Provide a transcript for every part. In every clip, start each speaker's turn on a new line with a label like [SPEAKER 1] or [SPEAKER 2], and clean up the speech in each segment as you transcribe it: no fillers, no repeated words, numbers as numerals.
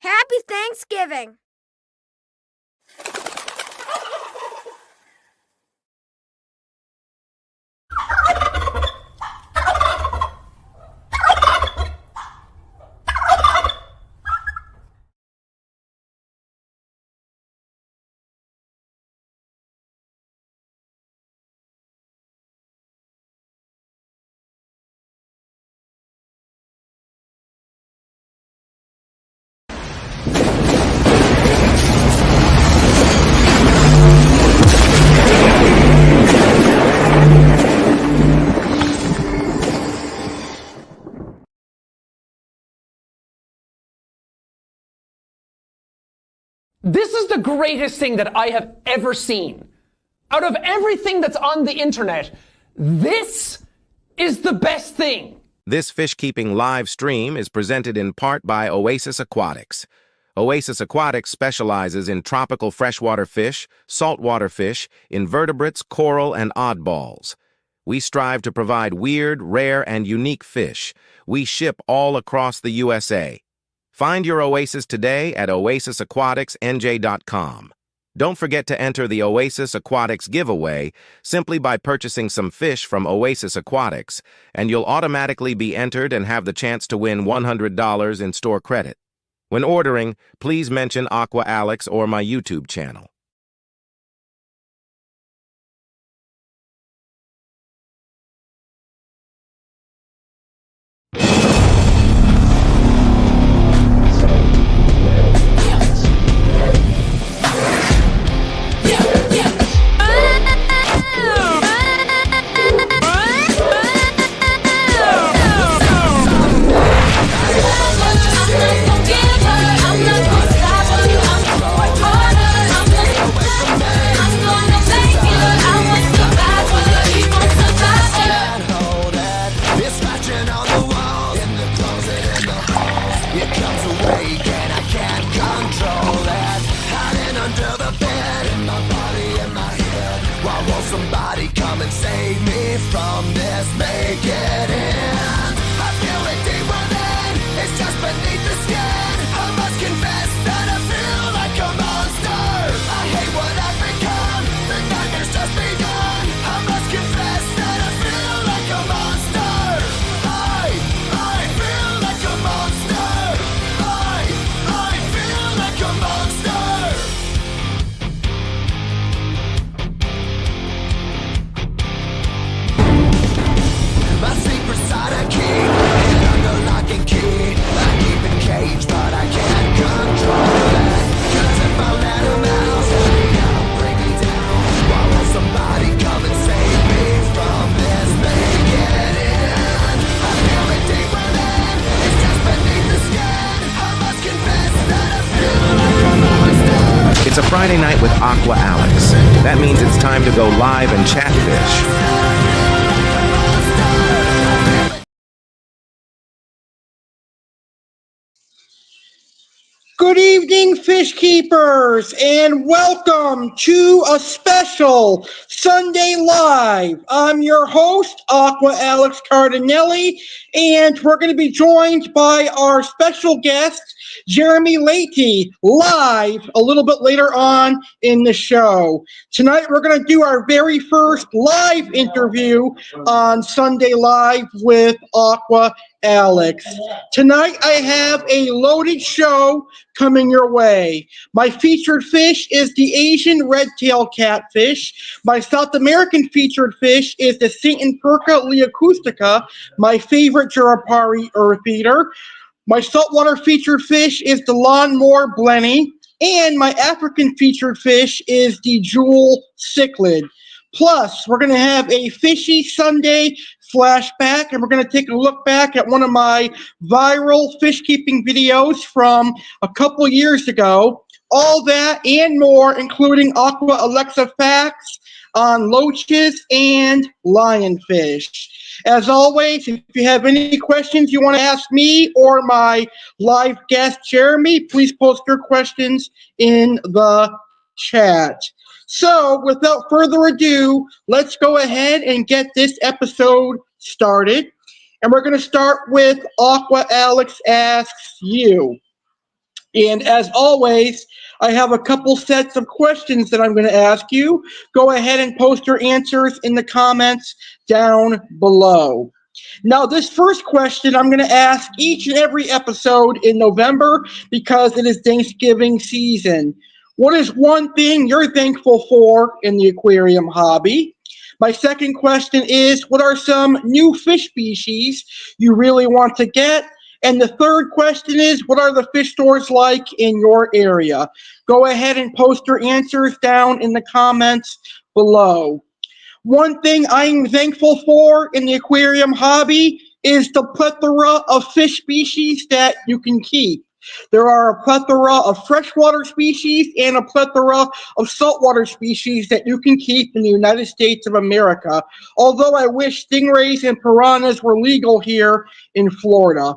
[SPEAKER 1] Happy Thanksgiving!
[SPEAKER 2] This is the greatest thing that I have ever seen. Out of everything that's on the internet, this is the best thing.
[SPEAKER 3] This fish-keeping live stream is presented in part by Oasis Aquatics. Oasis Aquatics specializes in tropical freshwater fish, saltwater fish, invertebrates, coral, and oddballs. We strive to provide weird, rare, and unique fish. We ship all across the USA. Find your Oasis today at oasisaquaticsnj.com. Don't forget to enter the Oasis Aquatics giveaway simply by purchasing some fish from Oasis Aquatics, and you'll automatically be entered and have the chance to win $100 in store credit. When ordering, please mention Aqua Alex or my YouTube channel.
[SPEAKER 4] Somebody come and save me from this, make it end. I feel it deep within, it's just beneath the skin. I must confess that I feel like a monster. I hate what I've become, the nightmare's just begun. I must confess that I feel like a monster. I feel like a monster. I feel like a monster. My secret's side I keep, and under lock and key. I keep it caged, but I can't control that. 'Cause if I let 'em out, they'll bring me down. Why won't somebody come and save me from this? Make it in. I feel it deep within, it's just beneath the skin. I must confess that I feel like a monster.
[SPEAKER 3] It's a Friday night with Aqua Alex. That means it's time to go live and chat fish.
[SPEAKER 5] Good evening, fish keepers, and welcome to a special Sunday Live. I'm your host, Aqua Alex Cardinale, and we're going to be joined by our special guest, Jeremy Leighty, live a little bit later on in the show. Tonight, we're going to do our very first live interview on Sunday Live with Aqua Alex. Tonight, I have a loaded show coming your way. My featured fish is the Asian Redtail Catfish. My South American featured fish is the Satanperca Leocostitcta, my favorite Jurapari earth eater. My saltwater featured fish is the Lawnmower Blenny, and my African featured fish is the Jewel Cichlid. Plus, we're going to have a Fishy Sunday flashback, and we're going to take a look back at one of my viral fish keeping videos from a couple years ago. All that and more, including Aqua Alex facts on Loaches and Lionfish. As always, if you have any questions you want to ask me or my live guest, Jeremy, please post your questions in the chat. So, without further ado, let's go ahead and get this episode started. And we're going to start with Aqua Alex Asks You. And as always, I have a couple sets of questions that I'm going to ask you. Go ahead and post your answers in the comments down below. Now, this first question I'm going to ask each and every episode in November because it is Thanksgiving season. What is one thing you're thankful for in the aquarium hobby? My second question is, what are some new fish species you really want to get? And the third question is, what are the fish stores like in your area? Go ahead and post your answers down in the comments below. One thing I'm thankful for in the aquarium hobby is the plethora of fish species that you can keep. There are a plethora of freshwater species and a plethora of saltwater species that you can keep in the United States of America, although I wish stingrays and piranhas were legal here in Florida.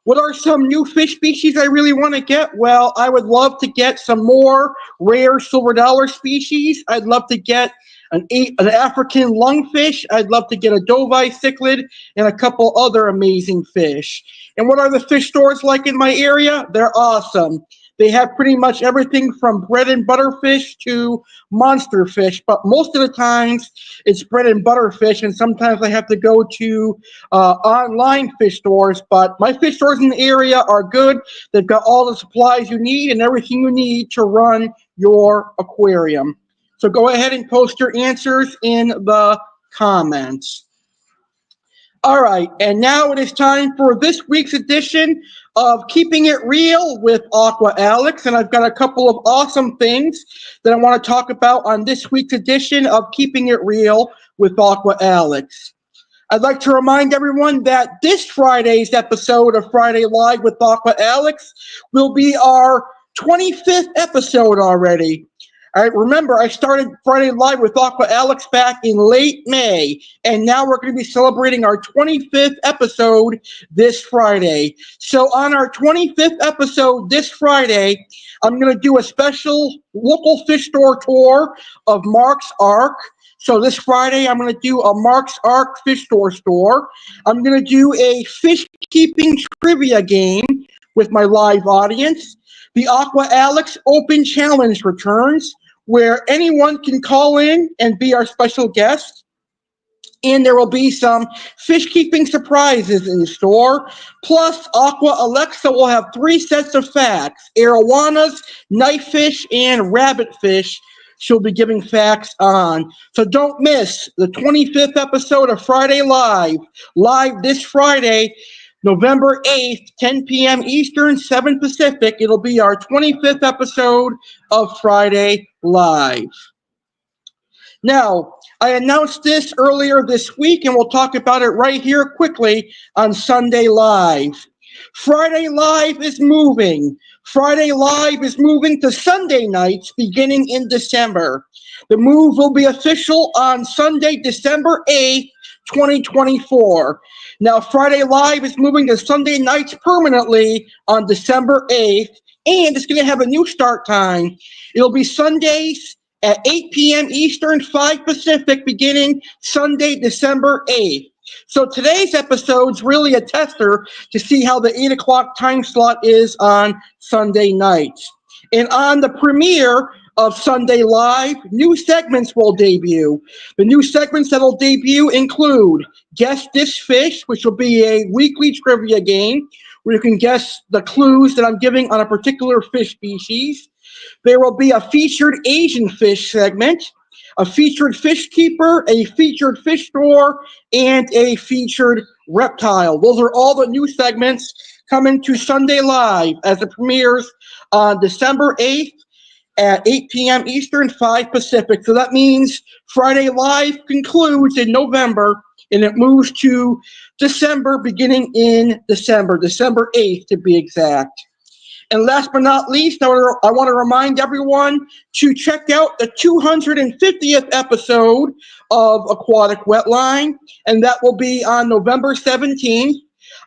[SPEAKER 5] What are some new fish species I really want to get? Well, I would love to get some more rare silver dollar species. I'd love to get an African lungfish. I'd love to get a doveye cichlid and a couple other amazing fish. And what are the fish stores like in my area? They're awesome. They have pretty much everything from bread and butter fish to monster fish, but most of the times it's bread and butter fish, and sometimes I have to go to online fish stores, but my fish stores in the area are good. They've got all the supplies you need and everything you need to run your aquarium. So go ahead and post your answers in the comments. All right, and now it is time for this week's edition of Keeping It Real with Aqua Alex, and I've got a couple of awesome things that I want to talk about on this week's edition of Keeping It Real with Aqua Alex. I'd like to remind everyone that this Friday's episode of Friday Live with Aqua Alex will be our 25th episode already. All right, remember, I started Friday Live with Aqua Alex back in late May, and now we're going to be celebrating our 25th episode this Friday. So on our 25th episode this Friday, I'm going to do a special local fish store tour of Mark's Ark. So this Friday, I'm going to do a Mark's Ark fish store. I'm going to do a fish keeping trivia game with my live audience. The Aqua Alex Open Challenge returns, where anyone can call in and be our special guest. And there will be some fish keeping surprises in the store. Plus, Aqua Alexa will have 3 sets of facts: arowanas, knifefish, and rabbitfish. She'll be giving facts on. So don't miss the 25th episode of Friday Live this Friday, November 8th, 10 p.m. Eastern, 7 Pacific. It'll be our 25th episode of Friday Live. Now, I announced this earlier this week, and we'll talk about it right here quickly on Sunday Live. Friday Live is moving. Friday Live is moving to Sunday nights beginning in December. The move will be official on Sunday, December 8th, 2024. Now, Friday Live is moving to Sunday nights permanently on December 8th, and it's going to have a new start time. It'll be Sundays at 8 p.m. Eastern, 5 Pacific, beginning Sunday, December 8th. So today's episode's really a tester to see how the 8 o'clock time slot is on Sunday nights. And on the premiere of Sunday Live, new segments will debut. The new segments that will debut include Guess This Fish, which will be a weekly trivia game where you can guess the clues that I'm giving on a particular fish species. There will be a featured Asian fish segment, a featured fish keeper, a featured fish store, and a featured reptile. Those are all the new segments coming to Sunday Live as it premieres on December 8th at 8 p.m. Eastern, 5 Pacific. So that means Friday Live concludes in November, and it moves to December, beginning in December 8th to be exact. And last but not least, I want to remind everyone to check out the 250th episode of Aquatic Wetline, and that will be on November 17th.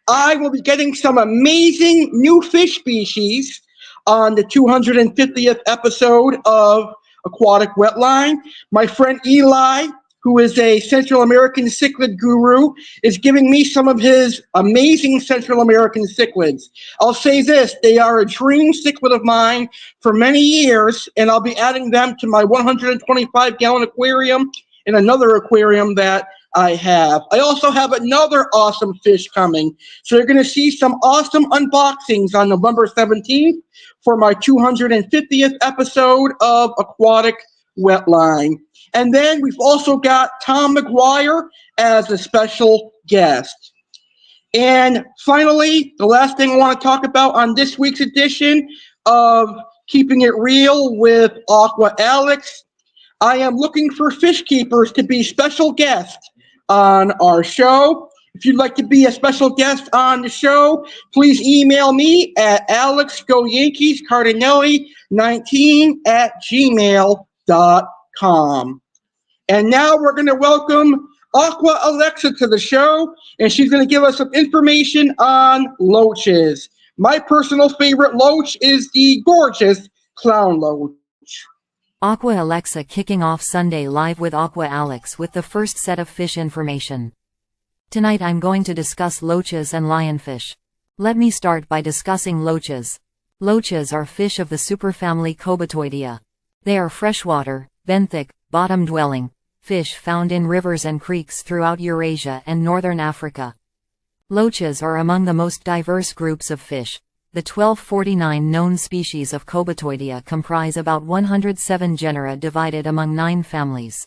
[SPEAKER 5] I will be getting some amazing new fish species on the 250th episode of Aquatic Wetline. My friend Eli who is a Central American cichlid guru, is giving me some of his amazing Central American cichlids. I'll say this, they are a dream cichlid of mine for many years, and I'll be adding them to my 125-gallon aquarium and another aquarium that I have. I also have another awesome fish coming. So you're going to see some awesome unboxings on November 17th for my 250th episode of Aquatic Wetline. And then we've also got Tom McGuire as a special guest. And finally, the last thing I want to talk about on this week's edition of Keeping It Real with Aqua Alex, I am looking for fish keepers to be special guests on our show. If you'd like to be a special guest on the show, please email me at alexgoyankeescardinale19@gmail.com. And now we're going to welcome Aqua Alexa to the show, and she's going to give us some information on loaches. My personal favorite loach is the gorgeous clown loach.
[SPEAKER 1] Aqua Alexa kicking off Sunday Live with Aqua Alex with the first set of fish information. Tonight I'm going to discuss loaches and lionfish. Let me start by discussing loaches. Loaches are fish of the superfamily Cobatoidea. They are freshwater, benthic, bottom-dwelling fish found in rivers and creeks throughout Eurasia and northern Africa. Loaches are among the most diverse groups of fish. The 1249 known species of Cobatoidea comprise about 107 genera divided among 9 families.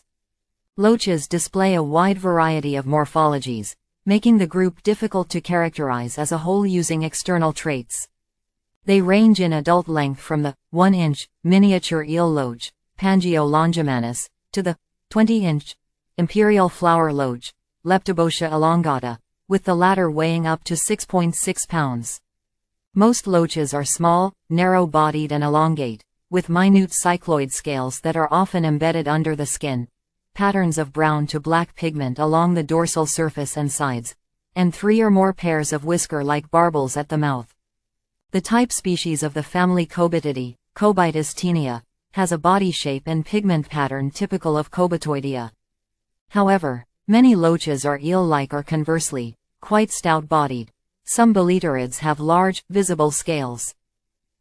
[SPEAKER 1] Loaches display a wide variety of morphologies, making the group difficult to characterize as a whole using external traits. They range in adult length from the 1-inch miniature eel loach, Pangeo longimanus, to the 20-inch imperial flower loach, Leptobotia elongata, with the latter weighing up to 6.6 pounds. Most loaches are small, narrow-bodied and elongate, with minute cycloid scales that are often embedded under the skin, patterns of brown to black pigment along the dorsal surface and sides, and 3 or more pairs of whisker-like barbels at the mouth. The type species of the family Cobatidae, Cobitus taenia, has a body shape and pigment pattern typical of Cobatoidea. However, many loaches are eel-like or conversely, quite stout-bodied. Some boleterids have large, visible scales.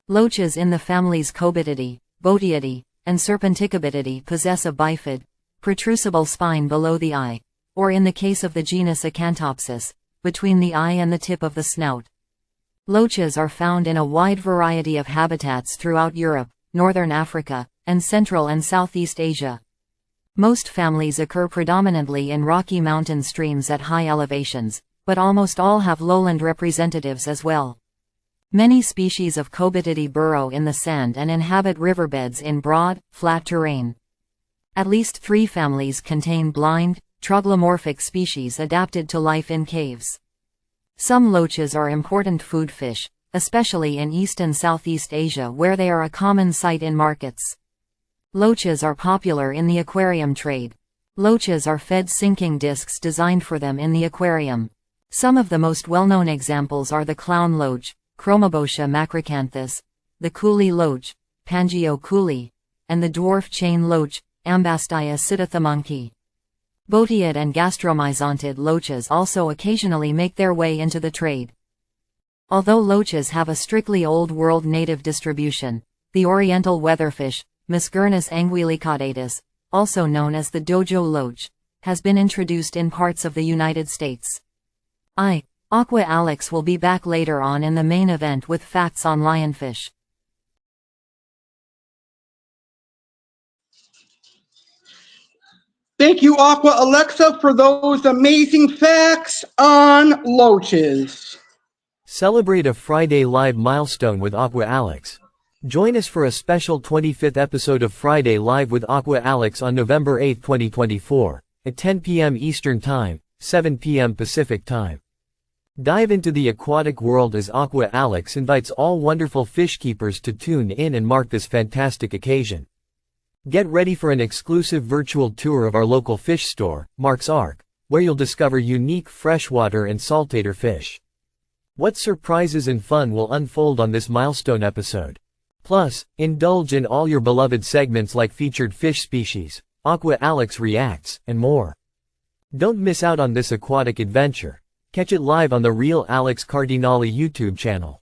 [SPEAKER 1] Loaches in the families Cobatidae, Botiidae, and Serpenticobatidae possess a bifid, protrusible spine below the eye, or in the case of the genus Acanthopsis, between the eye and the tip of the snout. Loaches are found in a wide variety of habitats throughout Europe, northern Africa, and Central and Southeast Asia. Most families occur predominantly in rocky mountain streams at high elevations, but almost all have lowland representatives as well. Many species of Cobatidae burrow in the sand and inhabit riverbeds in broad, flat terrain. At least 3 families contain blind, troglomorphic species adapted to life in caves. Some loaches are important food fish, especially in East and Southeast Asia where they are a common sight in markets. Loaches are popular in the aquarium trade. Loaches are fed sinking discs designed for them in the aquarium. Some of the most well-known examples are the clown loach, Chromobotia macrocanthus, the coolie loach, Pangeo coolie, and the dwarf chain loach, Ambastia sitithamonkey. Botiid and gastromyzontid loaches also occasionally make their way into the trade. Although loaches have a strictly Old World native distribution, the oriental weatherfish, Muscurnus anguillicaudatus, also known as the dojo loach, has been introduced in parts of the United States. Aqua Alex will be back later on in the main event with facts on lionfish.
[SPEAKER 5] Thank you, Aqua Alexa, for those amazing facts on loaches.
[SPEAKER 6] Celebrate a Friday Live milestone with Aqua Alex. Join us for a special 25th episode of Friday Live with Aqua Alex on November 8, 2024, at 10 p.m. Eastern Time, 7 p.m. Pacific Time. Dive into the aquatic world as Aqua Alex invites all wonderful fish keepers to tune in and mark this fantastic occasion. Get ready for an exclusive virtual tour of our local fish store, Mark's Ark, where you'll discover unique freshwater and saltwater fish. What surprises and fun will unfold on this milestone episode? Plus, indulge in all your beloved segments like featured fish species, Aqua Alex reacts, and more. Don't miss out on this aquatic adventure. Catch it live on the Real Alex CARDINALE YouTube channel.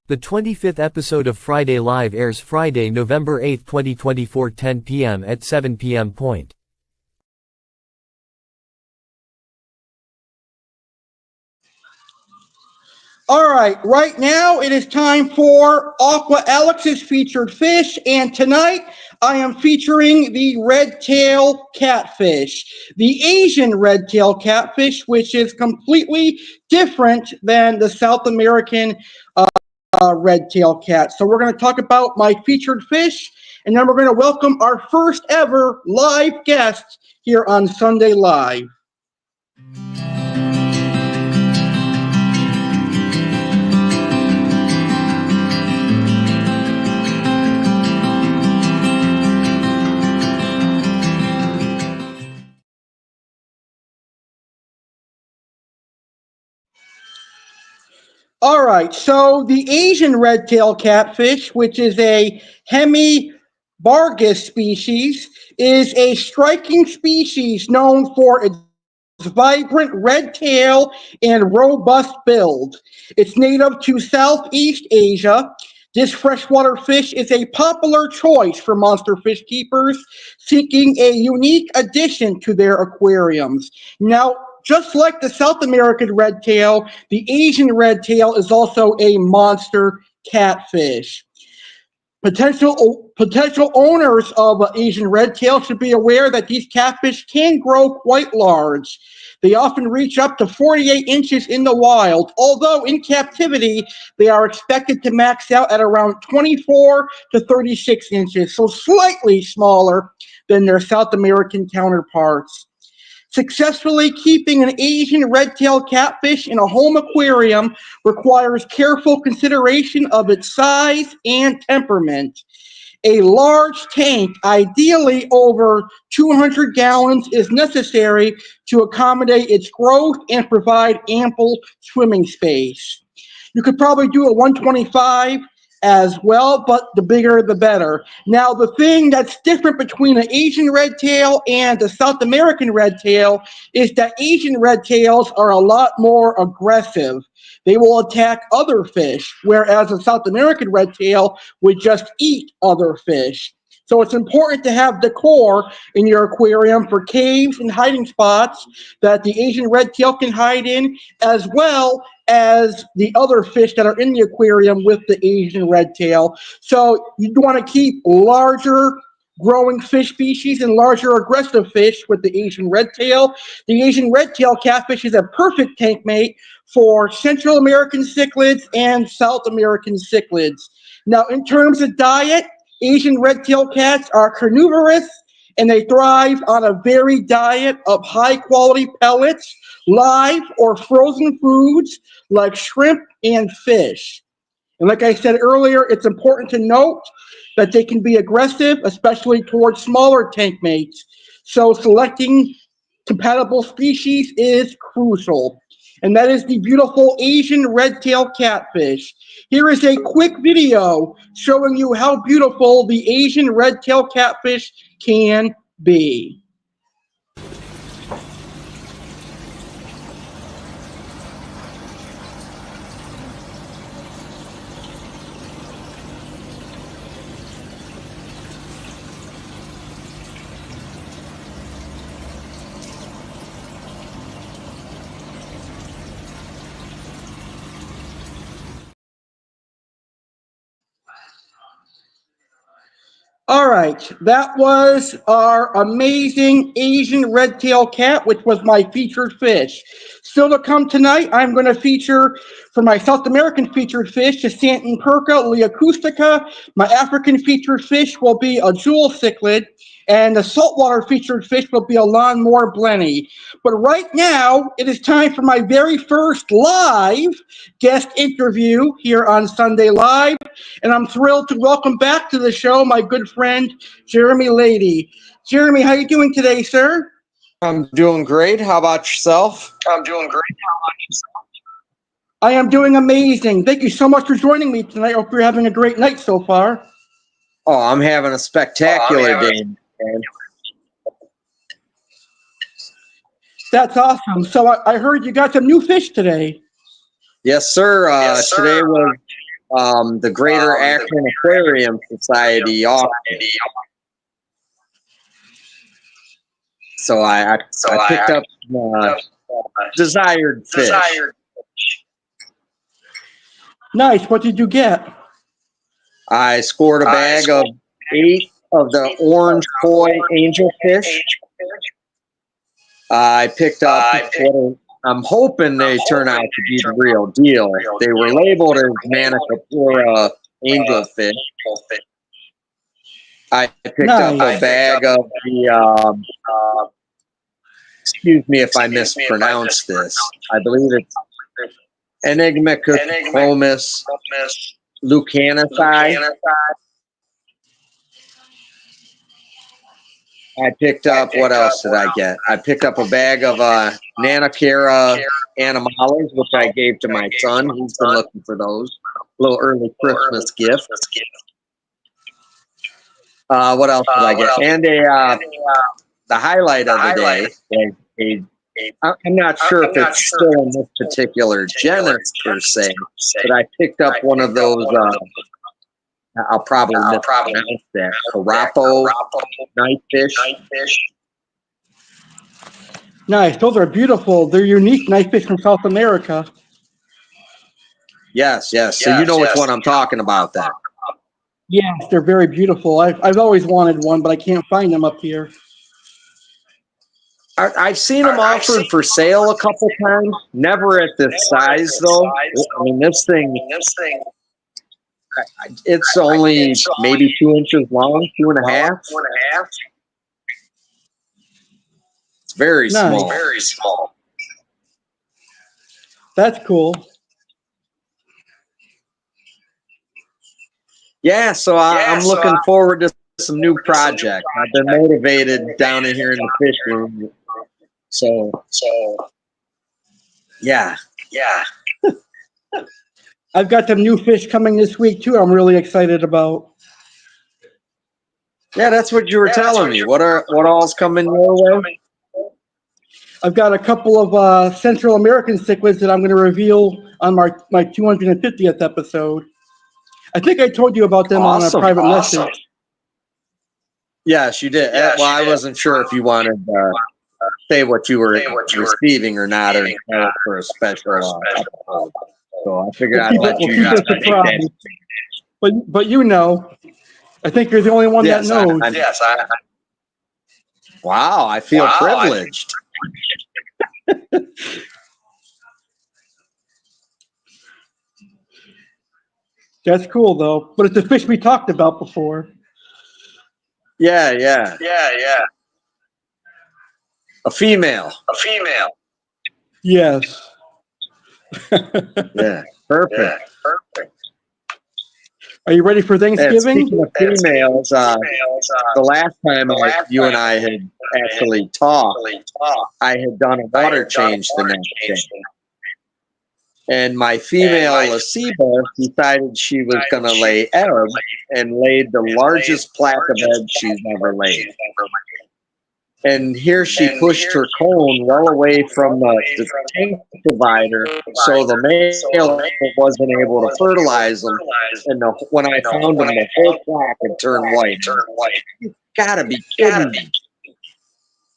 [SPEAKER 6] The 25th episode of Friday Live airs Friday, November 8, 2024, 10 p.m. at 7 p.m. point.
[SPEAKER 5] All right now it is time for Aqua Alex's featured fish, and tonight I am featuring the Redtail Catfish, the Asian Redtail Catfish, which is completely different than the South American Redtail Cat. So we're going to talk about my featured fish, and then we're going to welcome our first ever live guest here on Sunday Live. All right, so the Asian Redtail Catfish, which is a Hemibargus species, is a striking species known for its vibrant red tail and robust build. It's native to Southeast Asia. This freshwater fish is a popular choice for monster fish keepers seeking a unique addition to their aquariums. Now, just like the South American redtail, the Asian redtail is also a monster catfish. Potential owners of Asian redtail should be aware that these catfish can grow quite large. They often reach up to 48 inches in the wild, although in captivity, they are expected to max out at around 24 to 36 inches, so slightly smaller than their South American counterparts. Successfully keeping an Asian redtail catfish in a home aquarium requires careful consideration of its size and temperament. A large tank, ideally over 200 gallons, is necessary to accommodate its growth and provide ample swimming space. You could probably do a 125 as well, but the bigger the better. Now, the thing that's different between an Asian redtail and the South American redtail is that Asian redtails are a lot more aggressive. They will attack other fish, whereas a South American redtail would just eat other fish. So it's important to have decor in your aquarium for caves and hiding spots that the Asian redtail can hide in, as well as the other fish that are in the aquarium with the Asian redtail. So you want to keep larger growing fish species and larger aggressive fish with the Asian redtail. The Asian redtail catfish is a perfect tank mate for Central American cichlids and South American cichlids. Now, in terms of diet, Asian redtail cats are carnivorous, and they thrive on a varied diet of high-quality pellets, live or frozen foods like shrimp and fish. And like I said earlier, it's important to note that they can be aggressive, especially towards smaller tank mates. So selecting compatible species is crucial. And that is the beautiful Asian redtail catfish. Here is a quick video showing you how beautiful the Asian redtail catfish can be. All right, that was our amazing Asian redtail cat, which was my featured fish. Still to come tonight, I'm going to feature, for my South American featured fish, the Satanperca Leocostitcta. My African featured fish will be a jewel cichlid, and the saltwater featured fish will be a Lawnmower Blenny. But right now, it is time for my very first live guest interview here on Sunday Live, and I'm thrilled to welcome back to the show my good friend, Jeremy Leighty. Jeremy, how are you doing today, sir?
[SPEAKER 7] I'm doing great. How about yourself?
[SPEAKER 5] I am doing amazing. Thank you so much for joining me tonight. I hope you're having a great night so far.
[SPEAKER 7] Oh, I'm having a spectacular day. Man.
[SPEAKER 5] That's awesome. So I heard you got some new fish today.
[SPEAKER 7] Yes, sir. Today was the Greater Akron Aquarium Society auction. So I picked up desired fish.
[SPEAKER 5] Nice. What did you get?
[SPEAKER 7] I scored a bag of 8 of the orange koi angelfish. I picked up what I'm hoping they turn out to be the real deal. They were labeled as Manicapura angelfish. I picked up a bag of the, excuse me if I mispronounce this, I believe it's Enigmacochromis lucanici. I picked up, what else did I get? I picked up a bag of Nanocara animales, which I gave to my son. He's been looking for those. A little early Christmas gift. What else did I get? And the highlight of the day, I'm not sure if it's still in this particular genus per se, but I picked up one of those, I'll probably mispronounce that, Carapo knifefish.
[SPEAKER 5] Nice. Those are beautiful. They're unique knifefish from South America.
[SPEAKER 7] Yes. So you know which one I'm talking about then.
[SPEAKER 5] Yes, they're very beautiful. I've always wanted one, but I can't find them up here.
[SPEAKER 7] I've seen them offered for sale a couple times. Never at this size, though. I mean, this thing, it's only maybe 2 inches long, 2.5. It's very small.
[SPEAKER 5] Very small. That's cool.
[SPEAKER 7] Yeah, so I'm looking forward to some new projects. I've been motivated down in here in the fish room. So yeah.
[SPEAKER 5] I've got some new fish coming this week too. I'm really excited about.
[SPEAKER 7] Yeah, that's what you were telling me. What all's coming your way?
[SPEAKER 5] I've got a couple of Central American cichlids that I'm going to reveal on my 250th episode. I think I told you about them on a private message.
[SPEAKER 7] Yes, you did. Well, I wasn't sure if you wanted to say what you were receiving or not, or for a special episode. So I figured I'd let you guys make that.
[SPEAKER 5] But you know, I think you're the only one that knows.
[SPEAKER 7] Wow, I feel privileged.
[SPEAKER 5] That's cool though. But it's a fish we talked about before.
[SPEAKER 7] Yeah. A female.
[SPEAKER 5] Yes.
[SPEAKER 7] Yeah. Perfect.
[SPEAKER 5] Are you ready for Thanksgiving?
[SPEAKER 7] Speaking of females, the last time you and I had actually talked, I had done a water change the next day. And my female A.C.E. decided she was going to lay eggs and laid the largest plaque of eggs she's ever laid. And here she pushed her cone well away from the tank divider, so the male wasn't able to fertilize them. And when I found them, the whole plaque had turned white. You gotta be kidding me.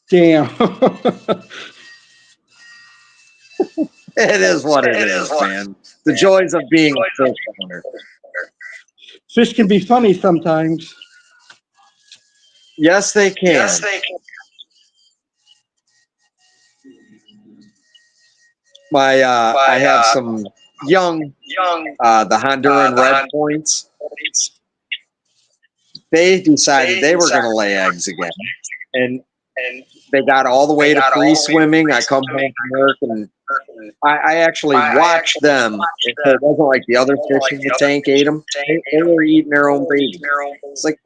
[SPEAKER 5] Damn.
[SPEAKER 7] It is what it is, man. The joys of being a fish owner.
[SPEAKER 5] Fish can be funny sometimes.
[SPEAKER 7] Yes, they can. I have some young, the Honduran red points. They decided they were going to lay eggs again, and they got all the way to free swimming. I come home from work and I actually watched them. So it wasn't like the other fish in the tank ate them. They were eating their own baby. It's like,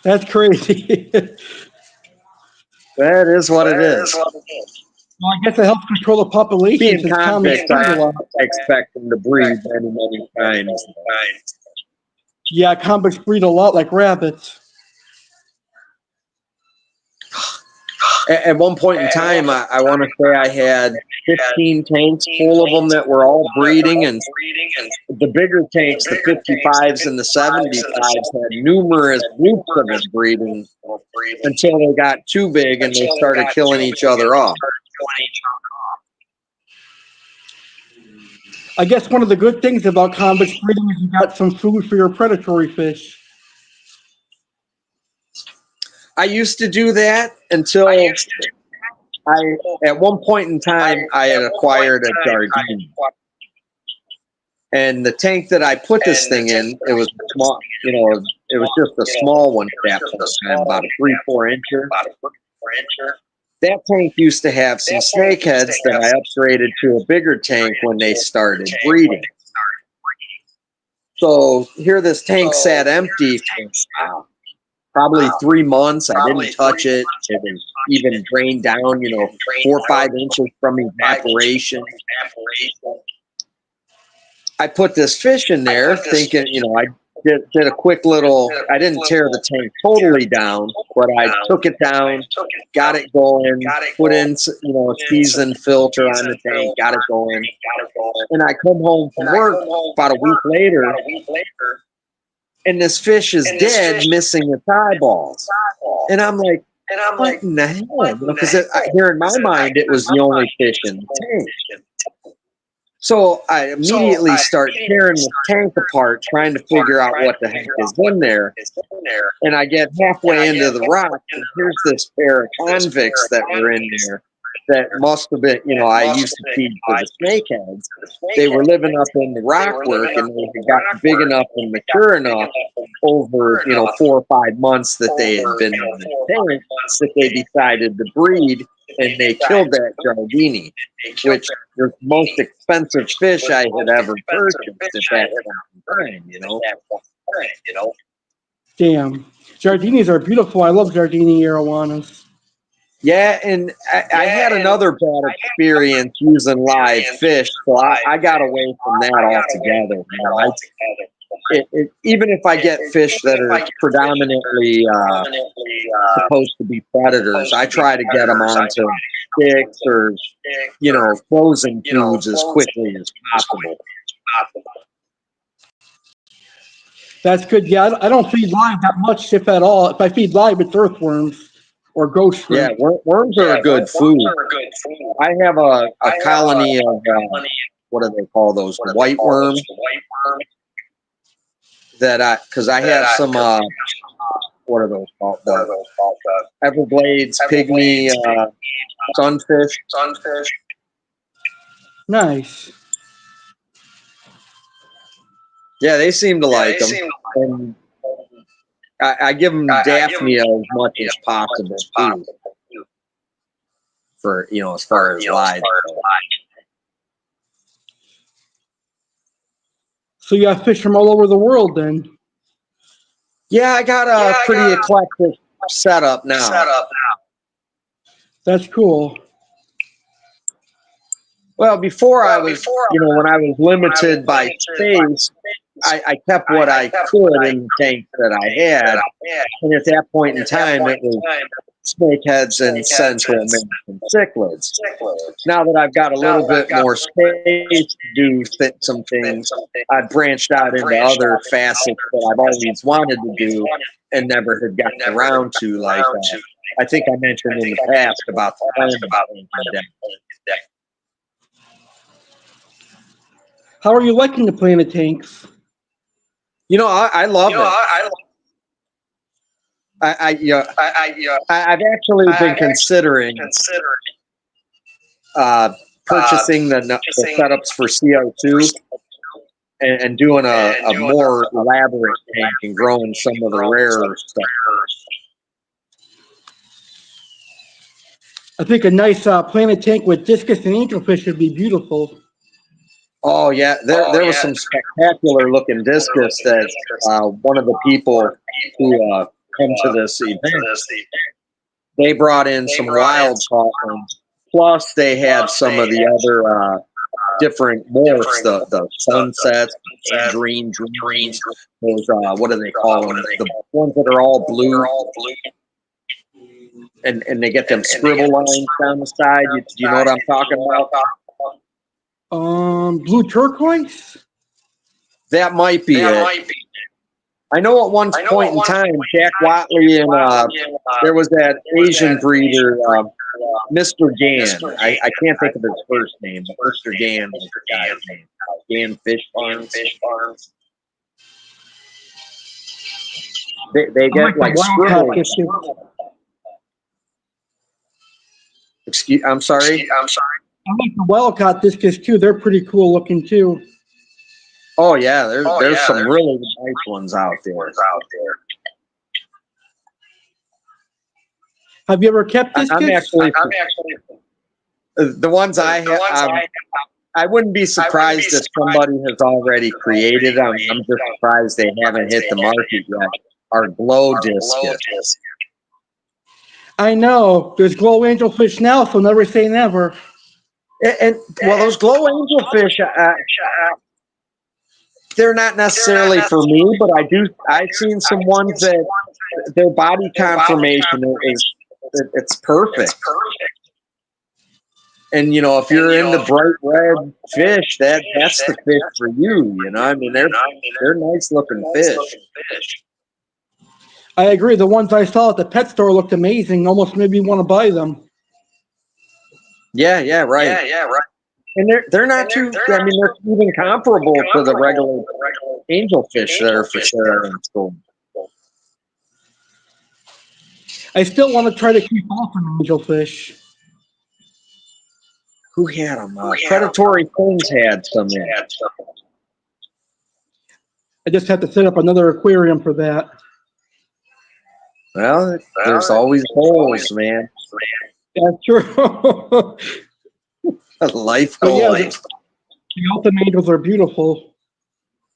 [SPEAKER 5] that's crazy.
[SPEAKER 7] That is what it is.
[SPEAKER 5] Well, I guess it helps control the population.
[SPEAKER 7] Being convicts, I expect them to breed many times.
[SPEAKER 5] Yeah, convicts breed a lot like rabbits.
[SPEAKER 7] At one point in time, I want to say I had 15 tanks full of them that were all breeding, and the bigger tanks, the 55s and the 75s, had numerous groups of them breeding until they got too big and they started killing each other off.
[SPEAKER 5] I guess one of the good things about convex breeding is you got some food for your predatory fish.
[SPEAKER 7] I used to do that until at one point in time, I had acquired a Jardine. And the tank that I put this thing in, it was small, you know, it was just a small one at that time, about a 3-4 incher. That tank used to have some snakeheads that I upgraded to a bigger tank when they started breeding. So here this tank sat empty for probably 3 months. I didn't touch it. It was even drained down, you know, 4 or 5 inches from evaporation. I put this fish in there thinking, you know, I did a quick little, I didn't tear the tank totally down, but I took it down, got it going, put in, you know, a seasoned filter on the tank, got it going. And I come home from work about a week later, and this fish is dead, missing its eyeballs. And I'm like, what in the hell? Because here in my mind, it was the only fish in the tank. So I immediately start tearing the tank apart, trying to figure out what the heck is in there. And I get halfway into the rock, and here's this pair of convicts that were in there that must have been, you know, I used to feed for the snakeheads. They were living up in the rock work, and they had gotten big enough and mature enough over, you know, 4 or 5 months that they had been in the tank that they decided to breed, and they killed that Jardini, which was the most expensive fish I had ever purchased at that time, you know.
[SPEAKER 5] Damn. Jardinis are beautiful. I love Jardini arowanas.
[SPEAKER 7] Yeah, and I had another bad experience using live fish, so I got away from that altogether. You know, even if I get fish that are predominantly supposed to be predators, I try to get them onto sticks or, you know, frozen foods as quickly as possible.
[SPEAKER 5] That's good. Yeah, I don't feed live that much, if at all. If I feed live, it's earthworms or ghost shrimp.
[SPEAKER 7] Yeah, worms are a good food. I have a colony of, what do they call those, white worms? That because I have some, what are those called? Everglades pygmy sunfish.
[SPEAKER 5] Nice.
[SPEAKER 7] Yeah, they seem to like them. And I give them Daphnia as much as possible too. For, you know, as far as live.
[SPEAKER 5] So you have fish from all over the world then?
[SPEAKER 7] Yeah, I got a pretty eclectic setup now.
[SPEAKER 5] That's cool.
[SPEAKER 7] Well, before I was, you know, when I was limited by space, I kept what I could in the tank that I had. And at that point in time, it was snakeheads and Central American cichlids. Now that I've got a little bit more space to do some things, I've branched out into other facets that I've always wanted to do and never had gotten around to. Like, I think I mentioned in the past about the planet.
[SPEAKER 5] How are you liking the planet tanks?
[SPEAKER 7] You know, I love it. I've actually been considering purchasing the setups for CO2 and doing a more elaborate tank and growing some of the rarer stuff.
[SPEAKER 5] I think a nice planet tank with discus and angelfish would be beautiful.
[SPEAKER 7] Oh yeah, there was some spectacular looking discus that one of the people who come to this event, they brought in some wild caught ones. Plus they had some of the other different morphs, the sunsets, dreams, those what do they call them? The ones that are all blue. and they get them scribble lines down the side. You know what I'm talking about?
[SPEAKER 5] Blue turquoise?
[SPEAKER 7] That might be it. I know at one point in time, Jack Watley and there was that Asian breeder, Mr. Gann. I can't think of his first name, but Mr. Gann was the guy's name. Gann Fish Farms. They get like scribble. Excuse, I'm sorry.
[SPEAKER 5] I like the Wildcat discus too. They're pretty cool looking too.
[SPEAKER 7] Oh yeah, there's some really nice ones out there.
[SPEAKER 5] Have you ever kept discus?
[SPEAKER 7] I'm actually the ones I have. I wouldn't be surprised if somebody has already created them. I'm just surprised they haven't hit the market yet. Our glow discus.
[SPEAKER 5] I know. There's glow angelfish now, so never say never.
[SPEAKER 7] And well, those glow angelfish, they're not necessarily for me, but I've seen some ones that their body conformation it's perfect. And you know, if you're into bright red fish, that's the fish for you. You know, I mean, they're nice looking fish.
[SPEAKER 5] I agree. The ones I saw at the pet store looked amazing. Almost made me want to buy them.
[SPEAKER 7] Yeah, right. And they're not too. I mean, they're even comparable to the regular angelfish that are for sale in school.
[SPEAKER 5] I still want to try to keep off an angelfish.
[SPEAKER 7] Who had them? Predatory Things had some in.
[SPEAKER 5] I just have to set up another aquarium for that.
[SPEAKER 7] Well, there's always holes, man.
[SPEAKER 5] That's true.
[SPEAKER 7] Life
[SPEAKER 5] But yeah,
[SPEAKER 7] goals.
[SPEAKER 5] the ultimate angels are beautiful.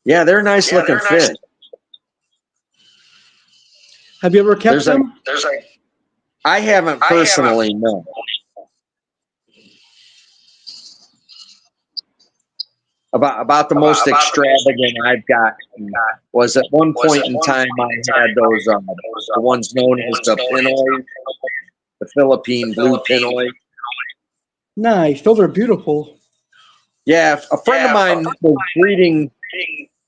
[SPEAKER 7] Yeah, they're nice looking fish.
[SPEAKER 5] Have you ever kept them?
[SPEAKER 7] I haven't personally, no. About the most extravagant I've got was at one point in time I had those the ones known as the pinoy, the Philippine blue pinoy.
[SPEAKER 5] Nice, those are beautiful.
[SPEAKER 7] Yeah, a friend of mine was breeding.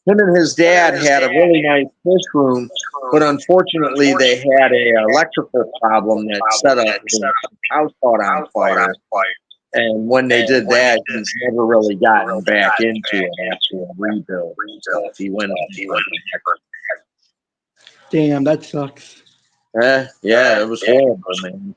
[SPEAKER 7] Him and his dad had a really nice fish room, but unfortunately they had a electrical problem that set up his house caught on fire. And when they did that, he's never really gotten back into it after a rebuild. So if he went
[SPEAKER 5] Damn, that sucks.
[SPEAKER 7] yeah, it was horrible, man.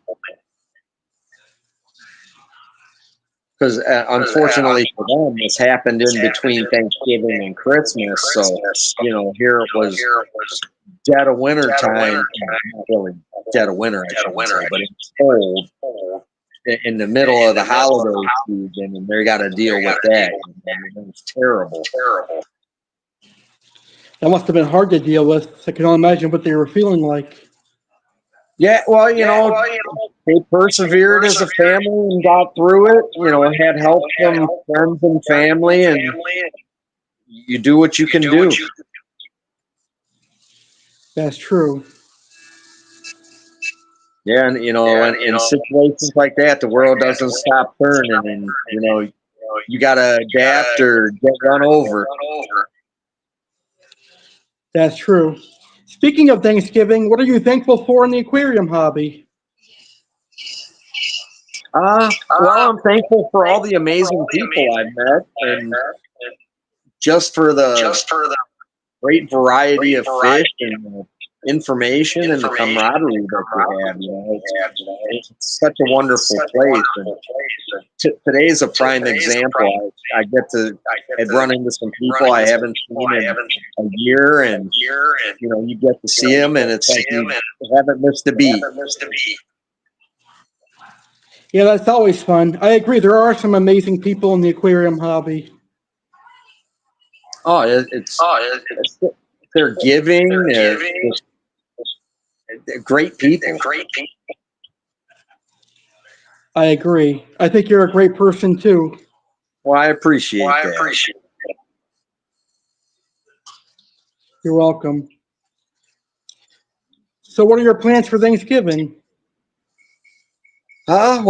[SPEAKER 7] Because unfortunately for them, this happened in between Thanksgiving and Christmas. So, you know, here it was dead of winter time. Not really dead of winter, I shouldn't say, but it's cold in the middle of the holiday season, and they got to deal with that. I mean, it was terrible.
[SPEAKER 5] That must have been hard to deal with. I can only imagine what they were feeling like.
[SPEAKER 7] Yeah, well, you know, they persevered as a family and got through it. You know, had help from friends and family, and you do what you can do.
[SPEAKER 5] That's true.
[SPEAKER 7] Yeah, and you know, in situations like that, the world doesn't stop turning, and you know, you got to adapt or get run over.
[SPEAKER 5] That's true. Speaking of Thanksgiving, what are you thankful for in the aquarium hobby?
[SPEAKER 7] Well, I'm thankful for all the amazing people I've met, and just for the great variety of fish and the information and the camaraderie that we have. You know, it's such a wonderful place. And today's a prime example. I get to run into some people I haven't seen in a year, and you know, you get to see them, and it's like you haven't missed a beat.
[SPEAKER 5] Yeah, that's always fun. I agree. There are some amazing people in the aquarium hobby.
[SPEAKER 7] Oh, they're giving. They're great people.
[SPEAKER 5] I agree. I think you're a great person too.
[SPEAKER 7] Well, I appreciate that.
[SPEAKER 5] You're welcome. So what are your plans for Thanksgiving?
[SPEAKER 7] My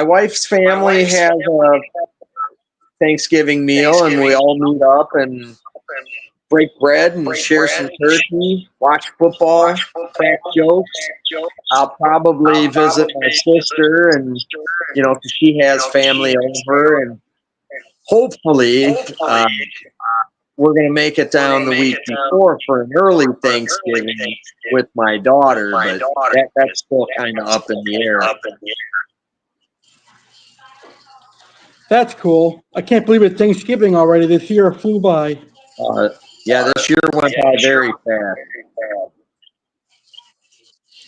[SPEAKER 7] wife's family has a Thanksgiving meal, and we all meet up and break bread and share some turkey, watch football, crack jokes. I'll probably visit my sister, and you know, 'cause she has family over, and hopefully we're going to make it down the week before for an early Thanksgiving with my daughter, but that's still kind of up in the air.
[SPEAKER 5] That's cool. I can't believe it's Thanksgiving already. This year flew by.
[SPEAKER 7] Yeah, this year went by very fast.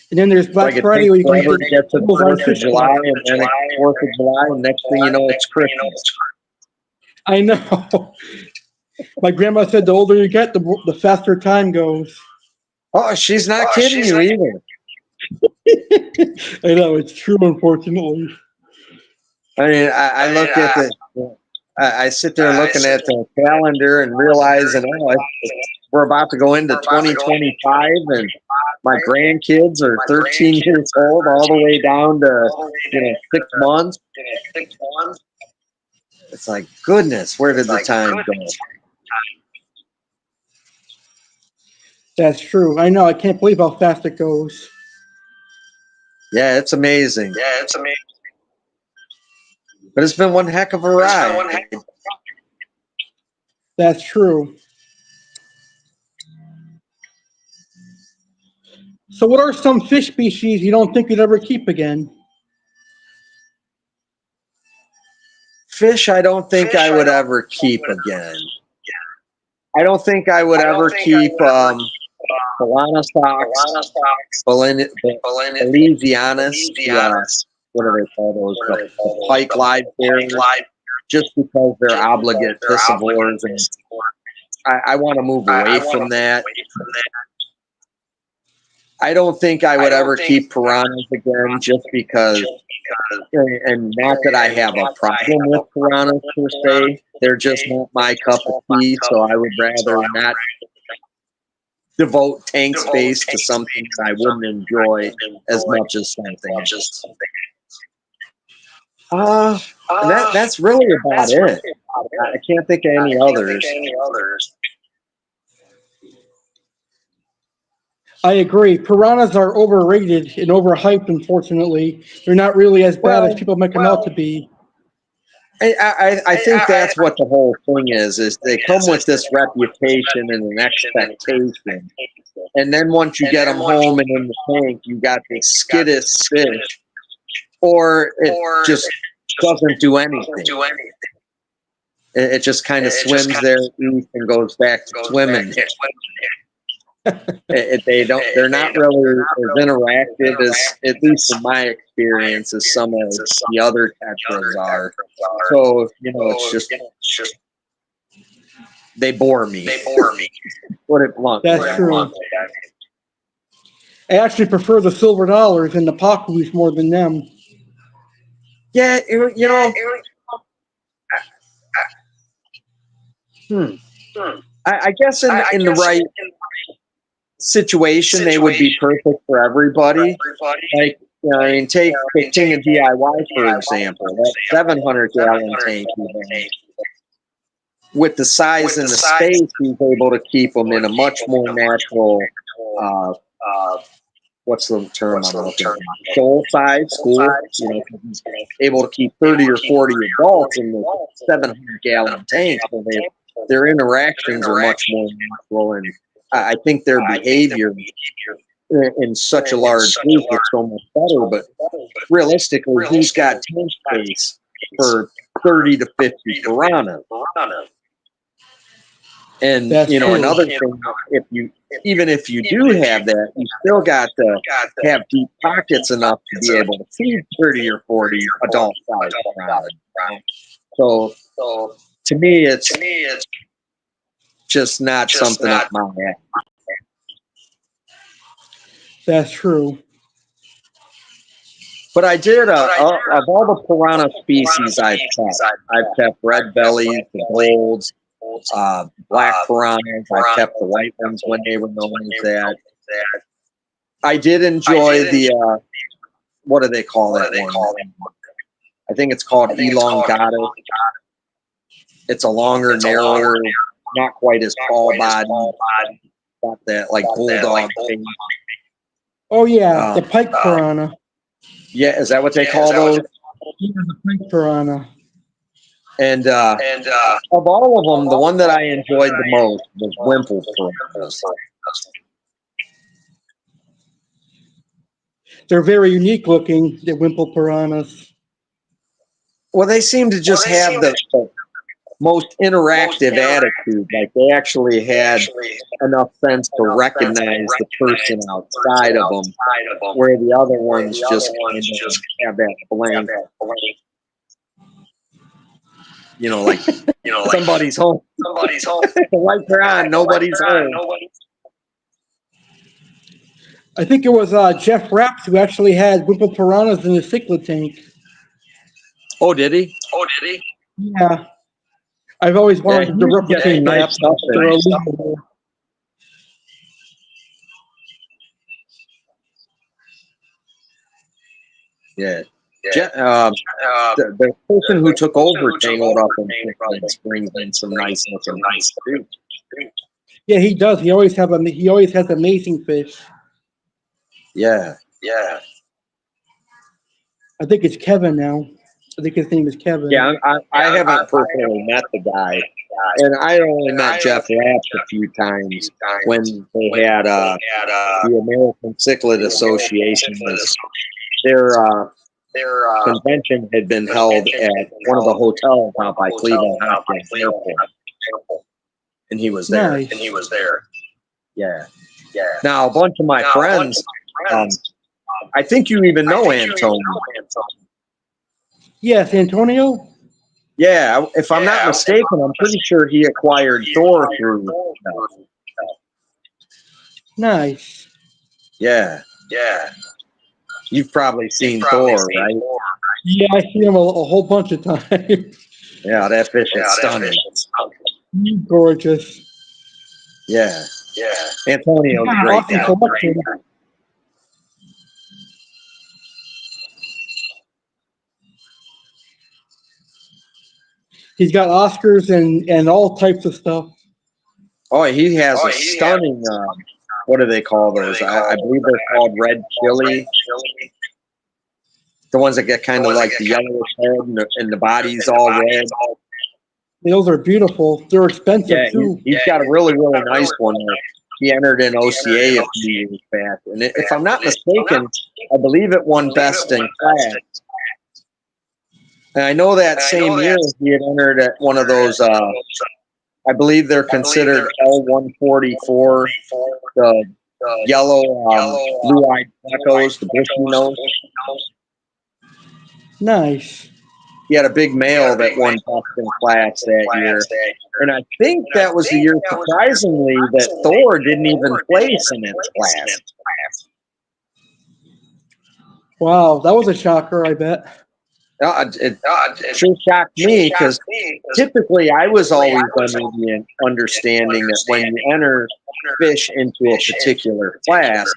[SPEAKER 5] And then there's Black
[SPEAKER 7] Like it
[SPEAKER 5] Friday
[SPEAKER 7] takes
[SPEAKER 5] where you can
[SPEAKER 7] forever to get to the
[SPEAKER 5] deals on
[SPEAKER 7] 4th of
[SPEAKER 5] fish
[SPEAKER 7] July,
[SPEAKER 5] stuff.
[SPEAKER 7] and then it's 4th of July, and next thing you know, it's Christmas.
[SPEAKER 5] I know. My grandma said the older you get, the faster time goes.
[SPEAKER 7] Oh, she's not kidding you either.
[SPEAKER 5] I know, it's true, unfortunately.
[SPEAKER 7] I mean, I look at I sit there looking at the calendar and realizing, we're about to go into 2025, and my grandkids are 13 years old, all the way down to 6 months. It's like, goodness, where did the time go?
[SPEAKER 5] That's true. I know. I can't believe how fast it goes.
[SPEAKER 7] Yeah, it's amazing. But it's been one heck of a ride.
[SPEAKER 5] That's true. So what are some fish species you don't think you'd ever keep again?
[SPEAKER 7] Fish I don't think I would ever keep again. I don't think I would ever keep Piranha socks, Elysianus, what do they call those? The pike live bears, just because they're obligate piscivores, and I want to move away from that. I don't think I would ever keep piranhas again, just because, and not that I have a problem with piranhas per se, they're just not my cup of tea, so I would rather not devote tank space to something I wouldn't enjoy as much as something else. That's really about it. I can't think of any others.
[SPEAKER 5] I agree. Piranhas are overrated and overhyped, unfortunately. They're not really as bad as people make them out to be.
[SPEAKER 7] I think that's what the whole thing is they come with this reputation and an expectation. And then once you get them home and in the tank, you got this skittish fish, or it just doesn't do anything. It just kind of swims there, eats, and goes back to swimming. They're not really as interactive as, at least in my experience, as some of the other tetras are. So, it's just, they bore me. Put it bluntly.
[SPEAKER 5] That's true. I actually prefer the silver dollars and the pacus more than them.
[SPEAKER 7] Yeah, I guess in the right situation, they would be perfect for everybody. Like, take King of DIY, for example. That 700-gallon tank, with the size and the space, he's able to keep them in a much more natural, what's the term I'm looking for? School. He's able to keep 30 or 40 adults in the 700-gallon tank. So their interactions are much more natural, and I think their behavior in such a large group is so much better. But realistically, he's got tank space for 30 to 50 piranhas. And another thing, even if you do have that, you still got to have deep pockets enough to be able to feed 30 or 40 adult-sized piranhas. So to me, it's just not something up my alley.
[SPEAKER 5] That's true.
[SPEAKER 7] But I did, of all the piranha species I've kept red bellies, the golds, black piranhas. I kept the white ones when they were known as that. I did enjoy the what do they call that one? I think it's called elongatus. It's a longer, narrower, not quite as tall body. Got that like bulldog thing.
[SPEAKER 5] Oh yeah, the pike piranha.
[SPEAKER 7] Yeah, is that what they call those?
[SPEAKER 5] Yeah, the pike piranha.
[SPEAKER 7] And of all of them, the one that I enjoyed the most was wimple piranhas.
[SPEAKER 5] They're very unique looking, the wimple piranhas.
[SPEAKER 7] Well, they seem to just have the most interactive attitude. Like they actually had enough sense to recognize the person outside of them, where the other ones just kind of have that blank. You know, like somebody's home. The lights are on. Nobody's home.
[SPEAKER 5] I think it was Jeff Rapps who actually had wimple piranhas in his cichlid tank.
[SPEAKER 7] Oh, did he?
[SPEAKER 5] Yeah. I've always wanted to replicate
[SPEAKER 7] nice
[SPEAKER 5] that.
[SPEAKER 7] Yeah. The person who took over tangled up in Cichlid brings in some nice too.
[SPEAKER 5] Yeah, he does. He always has amazing fish.
[SPEAKER 7] Yeah.
[SPEAKER 5] I think it's Kevin now. I think his name is Kevin.
[SPEAKER 7] Yeah, I haven't personally met the guy, and I only met Jeff Rapps a few times when they had the American Cichlid Association. Their convention had been held at one of the hotels out by Cleveland Airport, and he was there.
[SPEAKER 5] Nice.
[SPEAKER 7] Yeah. Now a bunch of my friends. I think you even know Antonio.
[SPEAKER 5] Yes, Antonio?
[SPEAKER 7] Yeah, if I'm not mistaken, I'm pretty sure he acquired Thor through.
[SPEAKER 5] Nice.
[SPEAKER 7] Yeah. You've probably seen Thor, right?
[SPEAKER 5] Yeah, I see him a whole bunch of times.
[SPEAKER 7] Yeah, that fish is stunning.
[SPEAKER 5] Gorgeous.
[SPEAKER 7] Yeah. Antonio's a great guy.
[SPEAKER 5] He's got Oscars and all types of stuff.
[SPEAKER 7] Oh, he has a stunning, what do they call those? I believe they're called red chili. The ones that get kind of like the yellowish head and the body's all red.
[SPEAKER 5] Those are beautiful. They're expensive too.
[SPEAKER 7] He's got a really nice one. He entered in OCA a few years back. And if I'm not mistaken, I believe it won best in class. And I know that same year he had entered at one of those, I believe they're considered L144, the yellow blue-eyed geckos, the bushy nose.
[SPEAKER 5] Nice.
[SPEAKER 7] He had a big male that won best in class that year. And I think that was the year, surprisingly, that Thor didn't even place in its class.
[SPEAKER 5] Wow, that was a shocker, I bet.
[SPEAKER 7] It sure shocked me because typically I was always under the understanding that when you enter fish into a particular class,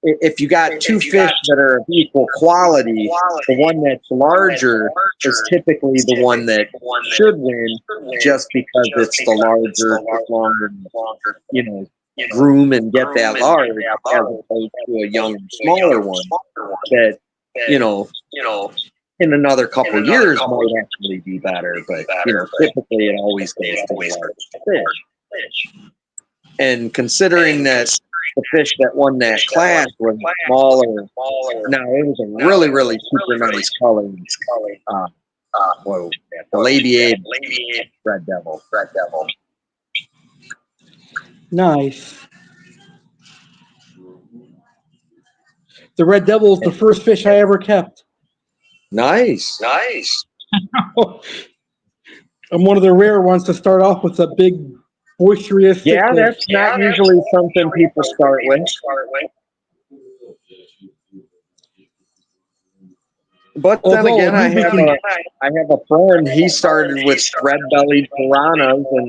[SPEAKER 7] if you got two fish that are of equal quality, the one that's larger is typically the one that should win just because it's the larger, longer, groom and get that large as opposed to a young, smaller one that, in another couple of years might actually be better, but typically it always goes to the large fish. And considering that the fish that won that class was smaller, now it was a really super nice color. The Leighty Red Devil.
[SPEAKER 5] Nice. The Red Devil is the first fish I ever kept.
[SPEAKER 7] Nice.
[SPEAKER 5] I'm one of the rare ones to start off with a big, boisterous.
[SPEAKER 7] Yeah, that's not usually something people start with. But then again, I have a friend. He started with red-bellied piranhas, and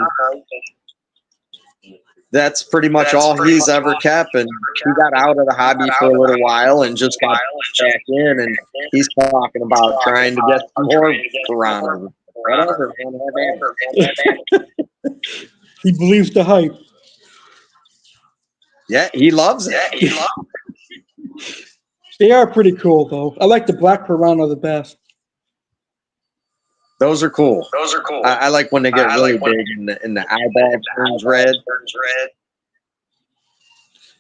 [SPEAKER 7] That's pretty much all he's ever kept, and he got out of the hobby for a little while and just got back in, and he's talking about trying to get some more piranhas. Whatever, man.
[SPEAKER 5] He believes the hype.
[SPEAKER 7] Yeah, he loves it.
[SPEAKER 5] They are pretty cool, though. I like the black piranha the best.
[SPEAKER 7] Those are cool. I like when they get really big and the eyeball turns red.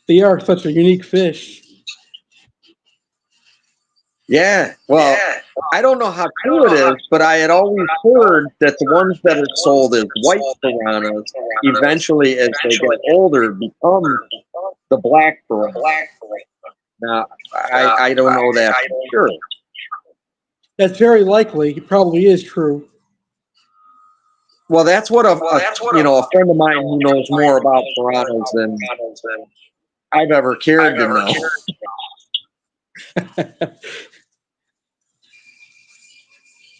[SPEAKER 5] They are such a unique fish.
[SPEAKER 7] Yeah, well, I don't know how true it is, but I had always heard that the ones that are sold as white piranhas, eventually, as they get older, become the black piranha. Now, I don't know that for sure.
[SPEAKER 5] That's very likely. It probably is true.
[SPEAKER 7] Well, that's what a friend of mine who knows more about piranhas than I've ever cared to know.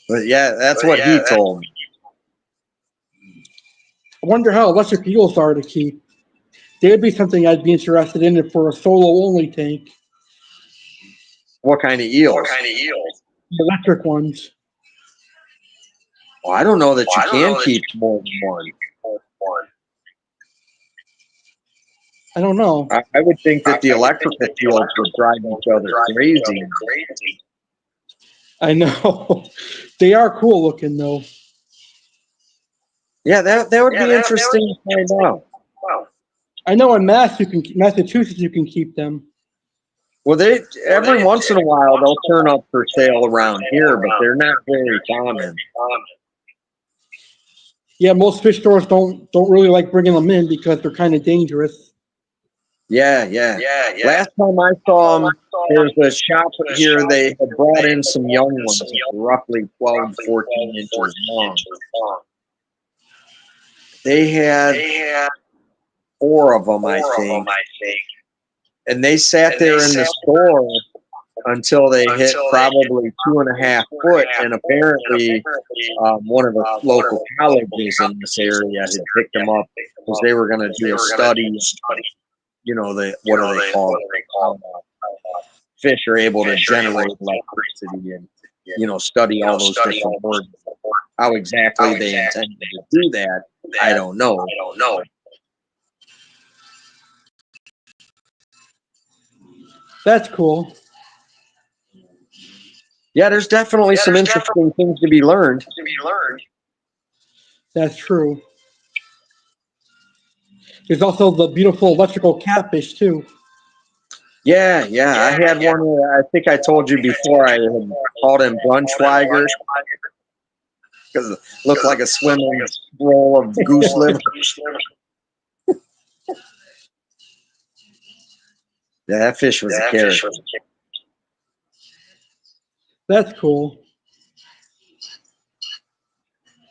[SPEAKER 7] But yeah, that's what he told me.
[SPEAKER 5] I wonder how electric eels are to keep. They'd be something I'd be interested in for a solo-only tank.
[SPEAKER 7] What kind of eels?
[SPEAKER 5] Electric ones.
[SPEAKER 7] Well, I don't know that you can keep more than one.
[SPEAKER 5] I don't know.
[SPEAKER 7] I would think that the electric eels would drive each other crazy.
[SPEAKER 5] I know. They are cool looking, though.
[SPEAKER 7] Yeah, that would be interesting to find out.
[SPEAKER 5] I know in Massachusetts you can keep them.
[SPEAKER 7] Well, every once in a while they'll turn up for sale around here, but they're not very common.
[SPEAKER 5] Yeah, most fish stores don't really like bringing them in because they're kind of dangerous.
[SPEAKER 7] Yeah. Last time I saw them, there's a shop here. They had brought in some young ones, roughly 12, 14 inches long. They had 4 of them, I think. And they sat there in the store until they hit probably 2.5 foot. And apparently, one of the local colleges in this area had picked them up because they were going to do a study. You know, what do they call it? Fish are able to generate electricity and, study all those different words. How exactly they intended to do that, I don't know.
[SPEAKER 5] That's cool.
[SPEAKER 7] Yeah, there's definitely some interesting things to be learned.
[SPEAKER 5] That's true. There's also the beautiful electrical catfish, too.
[SPEAKER 7] Yeah. I had one, I think I told you before, I had called him Brunschweiger because it looked like a swimming roll of goose liver. Yeah, that fish was a character.
[SPEAKER 5] That's cool.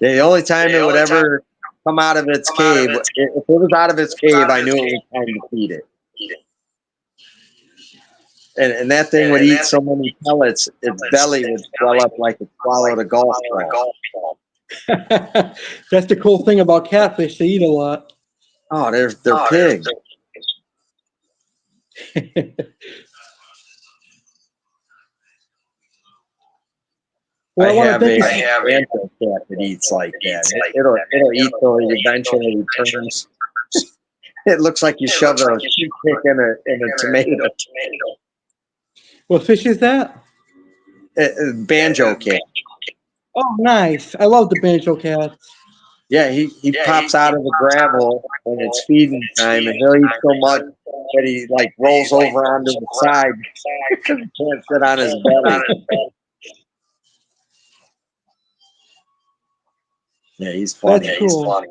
[SPEAKER 7] Yeah, the only time it would ever come out of its cave, if it was out of its cave, I knew it was time to feed it. And that thing would eat so many pellets, its belly would swell up like it swallowed a golf ball.
[SPEAKER 5] That's the cool thing about catfish. They eat a lot.
[SPEAKER 7] Oh, they're pigs.
[SPEAKER 5] Well,
[SPEAKER 7] I have a Redtail cat that eats like that. It'll eat till it eventually turns. It looks like you shoved a toothpick in a tomato.
[SPEAKER 5] What fish is that?
[SPEAKER 7] Banjo cat.
[SPEAKER 5] Oh, nice. I love the banjo cats.
[SPEAKER 7] Yeah, he pops out of the gravel when it's feeding time, and he'll eat so much that he rolls over onto the side because he can't sit on his belly. Yeah, he's funny.
[SPEAKER 5] That's cool.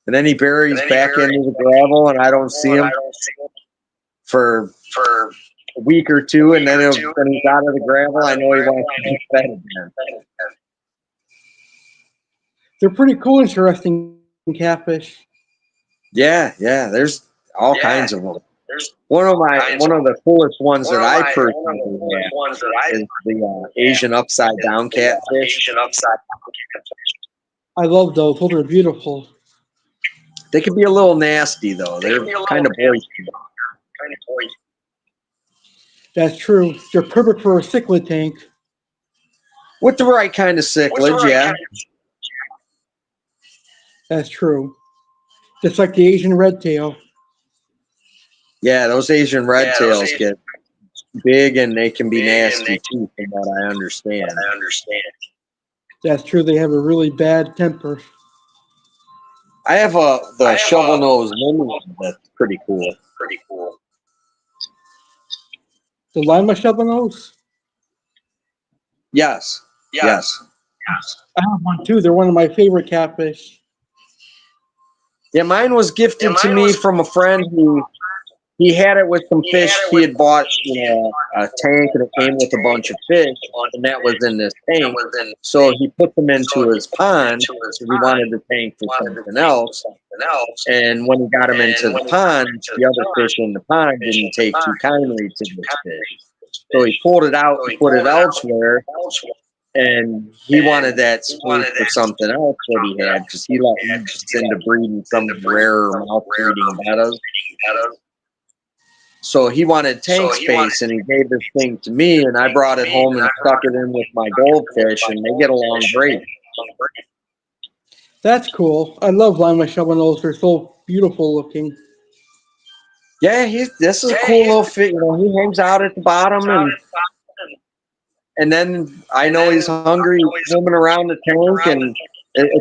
[SPEAKER 7] And then he buries back into the gravel, and I don't see him for a week or two, and then when he's out of the gravel, I know he wants to be fed again.
[SPEAKER 5] They're pretty cool, interesting catfish.
[SPEAKER 7] Yeah. There's all kinds of them. One of the coolest ones that I personally have is the Asian upside down catfish.
[SPEAKER 5] I love those. Those are beautiful.
[SPEAKER 7] They can be a little nasty, though. They're kind of boisterous.
[SPEAKER 5] That's true. They're perfect for a cichlid tank.
[SPEAKER 7] With the right kind of cichlid, yeah.
[SPEAKER 5] That's true. Just like the Asian redtail.
[SPEAKER 7] Yeah, those Asian redtails get big and they can be nasty too, from what I understand.
[SPEAKER 5] That's true. They have a really bad temper.
[SPEAKER 7] I have the shovel nose mini that's pretty cool.
[SPEAKER 5] The lima shovel nose?
[SPEAKER 7] Yes. Yes.
[SPEAKER 5] I have one too. They're one of my favorite catfish.
[SPEAKER 7] Yeah, mine was gifted to me from a friend who he had it with some fish. He had bought, a tank and it came with a bunch of fish, and that was in this tank. So he put them into his pond. He wanted the tank for something else. And when he got them into the pond, the other fish in the pond didn't take too kindly to this fish. So he pulled it out and put it elsewhere. And he wanted that spoon for something else that he had, because he just into breeding some rarer mouth-breeding bettas. So he wanted tank space, and he gave this thing to me, and I brought it home and stuck it in with my goldfish, and they get along great.
[SPEAKER 5] That's cool. I love lima shovel nose. They're so beautiful looking.
[SPEAKER 7] Yeah, this is a cool little fish. He hangs out at the bottom, and then I know he's hungry. He's swimming around the tank, and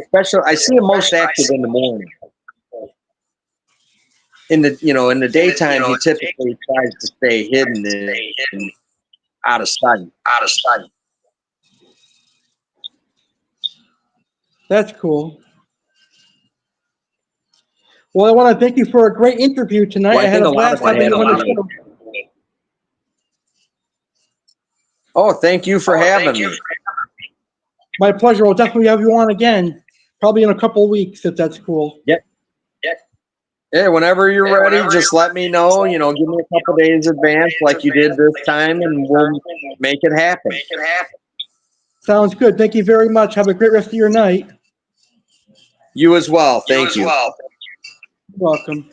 [SPEAKER 7] especially I see him most active in the morning. In the daytime, he typically tries to stay hidden and out of sight.
[SPEAKER 5] That's cool. Well, I want to thank you for a great interview tonight.
[SPEAKER 7] Well,
[SPEAKER 5] I had a blast having you on the show.
[SPEAKER 7] Oh, thank you for having me.
[SPEAKER 5] My pleasure. We'll definitely have you on again, probably in a couple of weeks, if that's cool.
[SPEAKER 7] Yep. Yeah, whenever you're ready, just let me know. Give me a couple days advance like you did this time, and we'll make it happen.
[SPEAKER 5] Sounds good. Thank you very much. Have a great rest of your night.
[SPEAKER 7] You as well. Thank you.
[SPEAKER 5] You're welcome.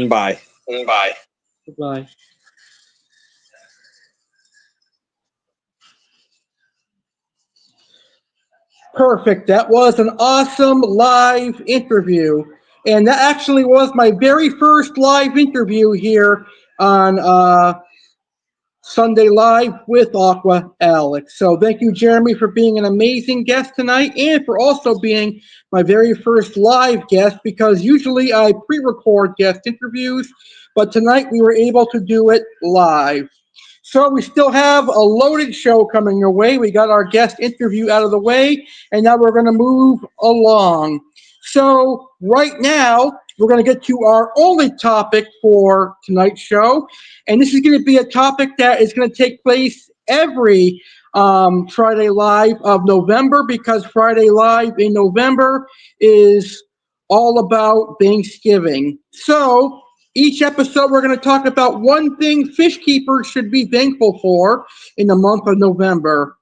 [SPEAKER 7] Bye.
[SPEAKER 5] Goodbye. Perfect. That was an awesome live interview. And that actually was my very first live interview here on Sunday Live with Aqua Alex. So thank you, Jeremy, for being an amazing guest tonight, and for also being my very first live guest, because usually I pre-record guest interviews, but tonight we were able to do it live. So we still have a loaded show coming your way. We got our guest interview out of the way, and now we're going to move along. So right now, we're going to get to our only topic for tonight's show, and this is going to be a topic that is going to take place every Friday Live of November, because Friday Live in November is all about Thanksgiving. So each episode, we're going to talk about one thing fish keepers should be thankful for in the month of November.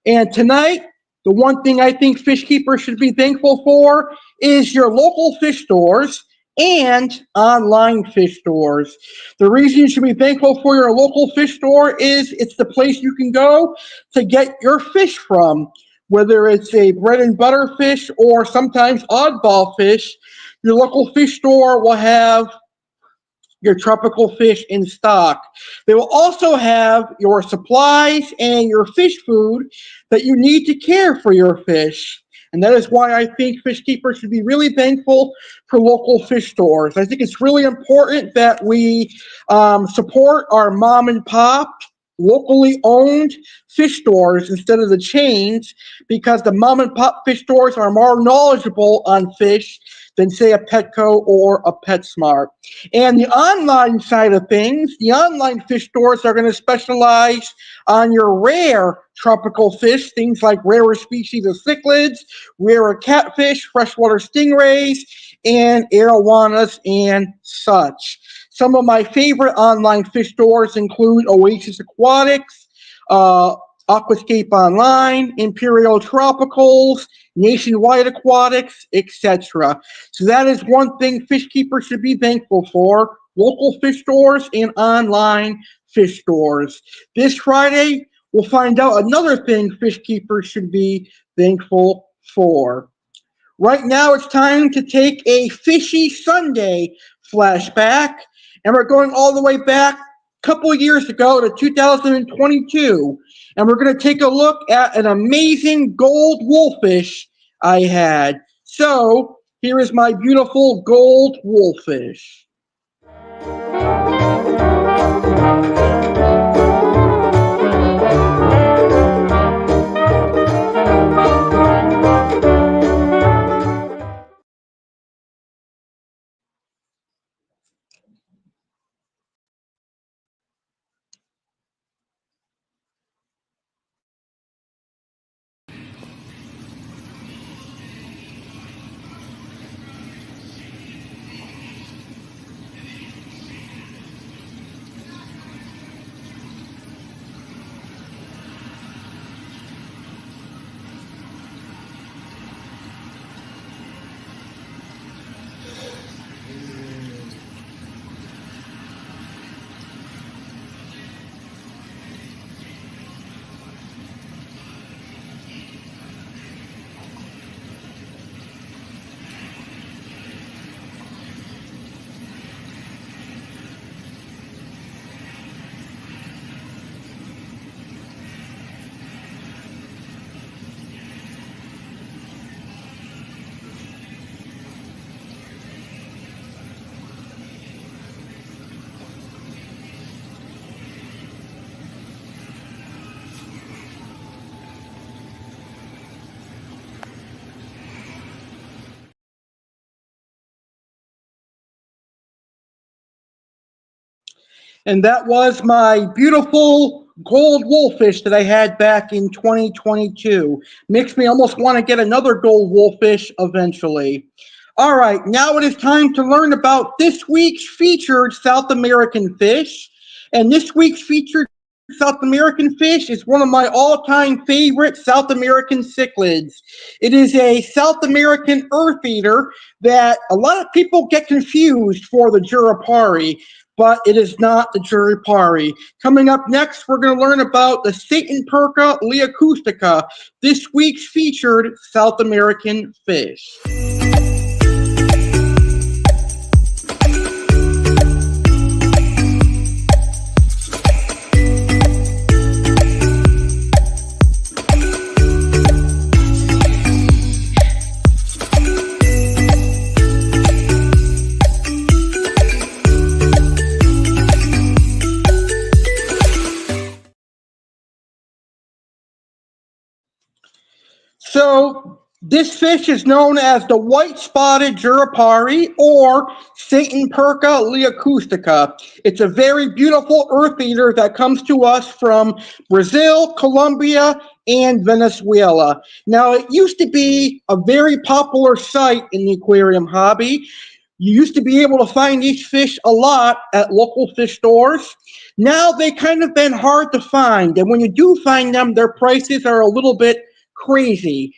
[SPEAKER 5] And tonight, the one thing I think fish keepers should be thankful for is your local fish stores and online fish stores. The reason you should be thankful for your local fish store is it's the place you can go to get your fish from. Whether it's a bread and butter fish or sometimes oddball fish, your local fish store will have your tropical fish in stock. They will also have your supplies and your fish food that you need to care for your fish. And that is why I think fish keepers should be really thankful for local fish stores. I think it's really important that we support our mom and pop, locally owned fish stores instead of the chains, because the mom and pop fish stores are more knowledgeable on fish than, say, a Petco or a PetSmart. And the online side of things, the online fish stores are going to specialize on your rare tropical fish, things like rarer species of cichlids, rarer catfish, freshwater stingrays, and arowanas and such. Some of my favorite online fish stores include Oasis Aquatics, Aquascape Online, Imperial Tropicals, Nationwide Aquatics, etc. So that is one thing fish keepers should be thankful for: local fish stores and online fish stores. This Friday, we'll find out another thing fish keepers should be thankful for. Right now, it's time to take a Fishy Sunday flashback, and we're going all the way back a couple of years ago to 2022, and we're going to take a look at an amazing gold wolfish I had. So, here is my beautiful gold wolfish. And that was my beautiful gold wolfish that I had back in 2022. Makes me almost want to get another gold wolfish eventually. All right, now it is time to learn about this week's featured South American fish. And this week's featured South American fish is one of my all-time favorite South American cichlids. It is a South American earth eater that a lot of people get confused for the Jurapari, but it is not the Jurapari. Coming up next, we're going to learn about the Satanperca Leocostitcta, this week's featured South American fish. So this fish is known as the white-spotted Jurapari or Satanperca Leocostitcta. It's a very beautiful earth eater that comes to us from Brazil, Colombia, and Venezuela. Now, it used to be a very popular sight in the aquarium hobby. You used to be able to find these fish a lot at local fish stores. Now they kind of been hard to find, and when you do find them, their prices are a little bit crazy.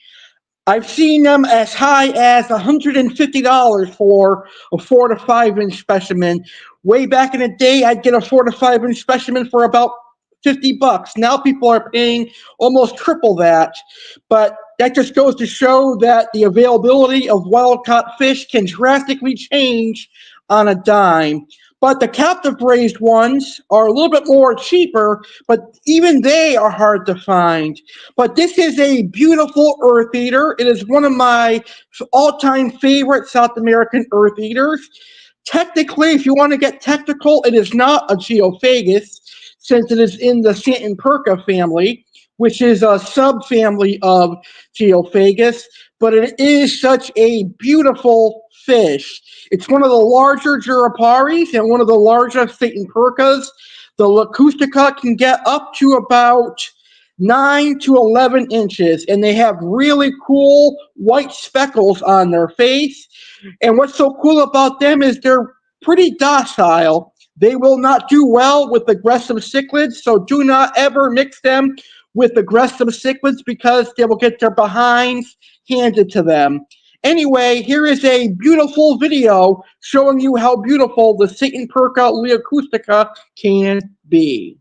[SPEAKER 5] I've seen them as high as $150 for a 4 to 5 inch specimen. Way back in the day, I'd get a 4 to 5 inch specimen for about $50. Now people are paying almost triple that. But that just goes to show that the availability of wild-caught fish can drastically change on a dime. But the captive-raised ones are a little bit more cheaper, but even they are hard to find. But this is a beautiful earth eater. It is one of my all-time favorite South American earth eaters. Technically, if you want to get technical, it is not a geophagus, since it is in the Satanperca family, which is a subfamily of geophagus, but it is such a beautiful fish. It's one of the larger Juraparis and one of the larger Satanpercas. The Leocostitcta can get up to about 9 to 11 inches, and they have really cool white speckles on their face. And what's so cool about them is they're pretty docile. They will not do well with aggressive cichlids, so do not ever mix them with aggressive cichlids because they will get their behinds handed to them. Anyway, here is a beautiful video showing you how beautiful the Satanperca Leocostitcta can be.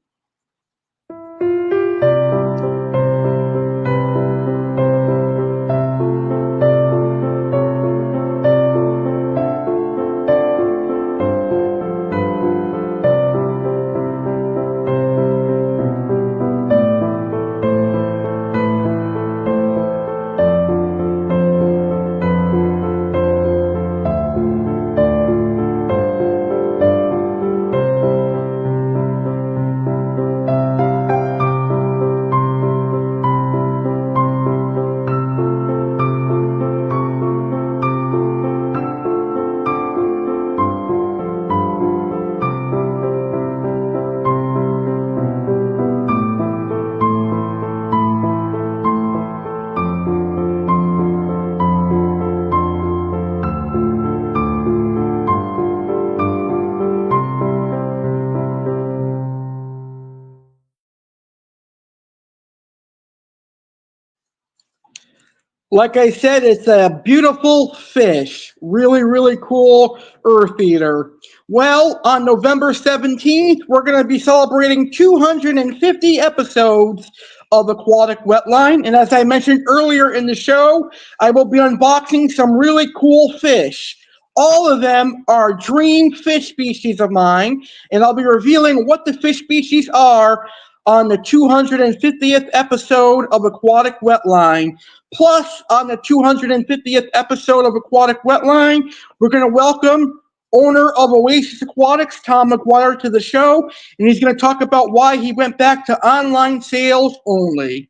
[SPEAKER 5] Like I said, it's a beautiful fish. Really, really cool earth eater. Well, on November 17th, we're going to be celebrating 250 episodes of Aquatic Wetline. And as I mentioned earlier in the show, I will be unboxing some really cool fish. All of them are dream fish species of mine, and I'll be revealing what the fish species are on the 250th episode of Aquatic Wetline. Plus, on the 250th episode of Aquatic Wetline, we're going to welcome owner of Oasis Aquatics, Tom McGuire, to the show, and he's going to talk about why he went back to online sales only.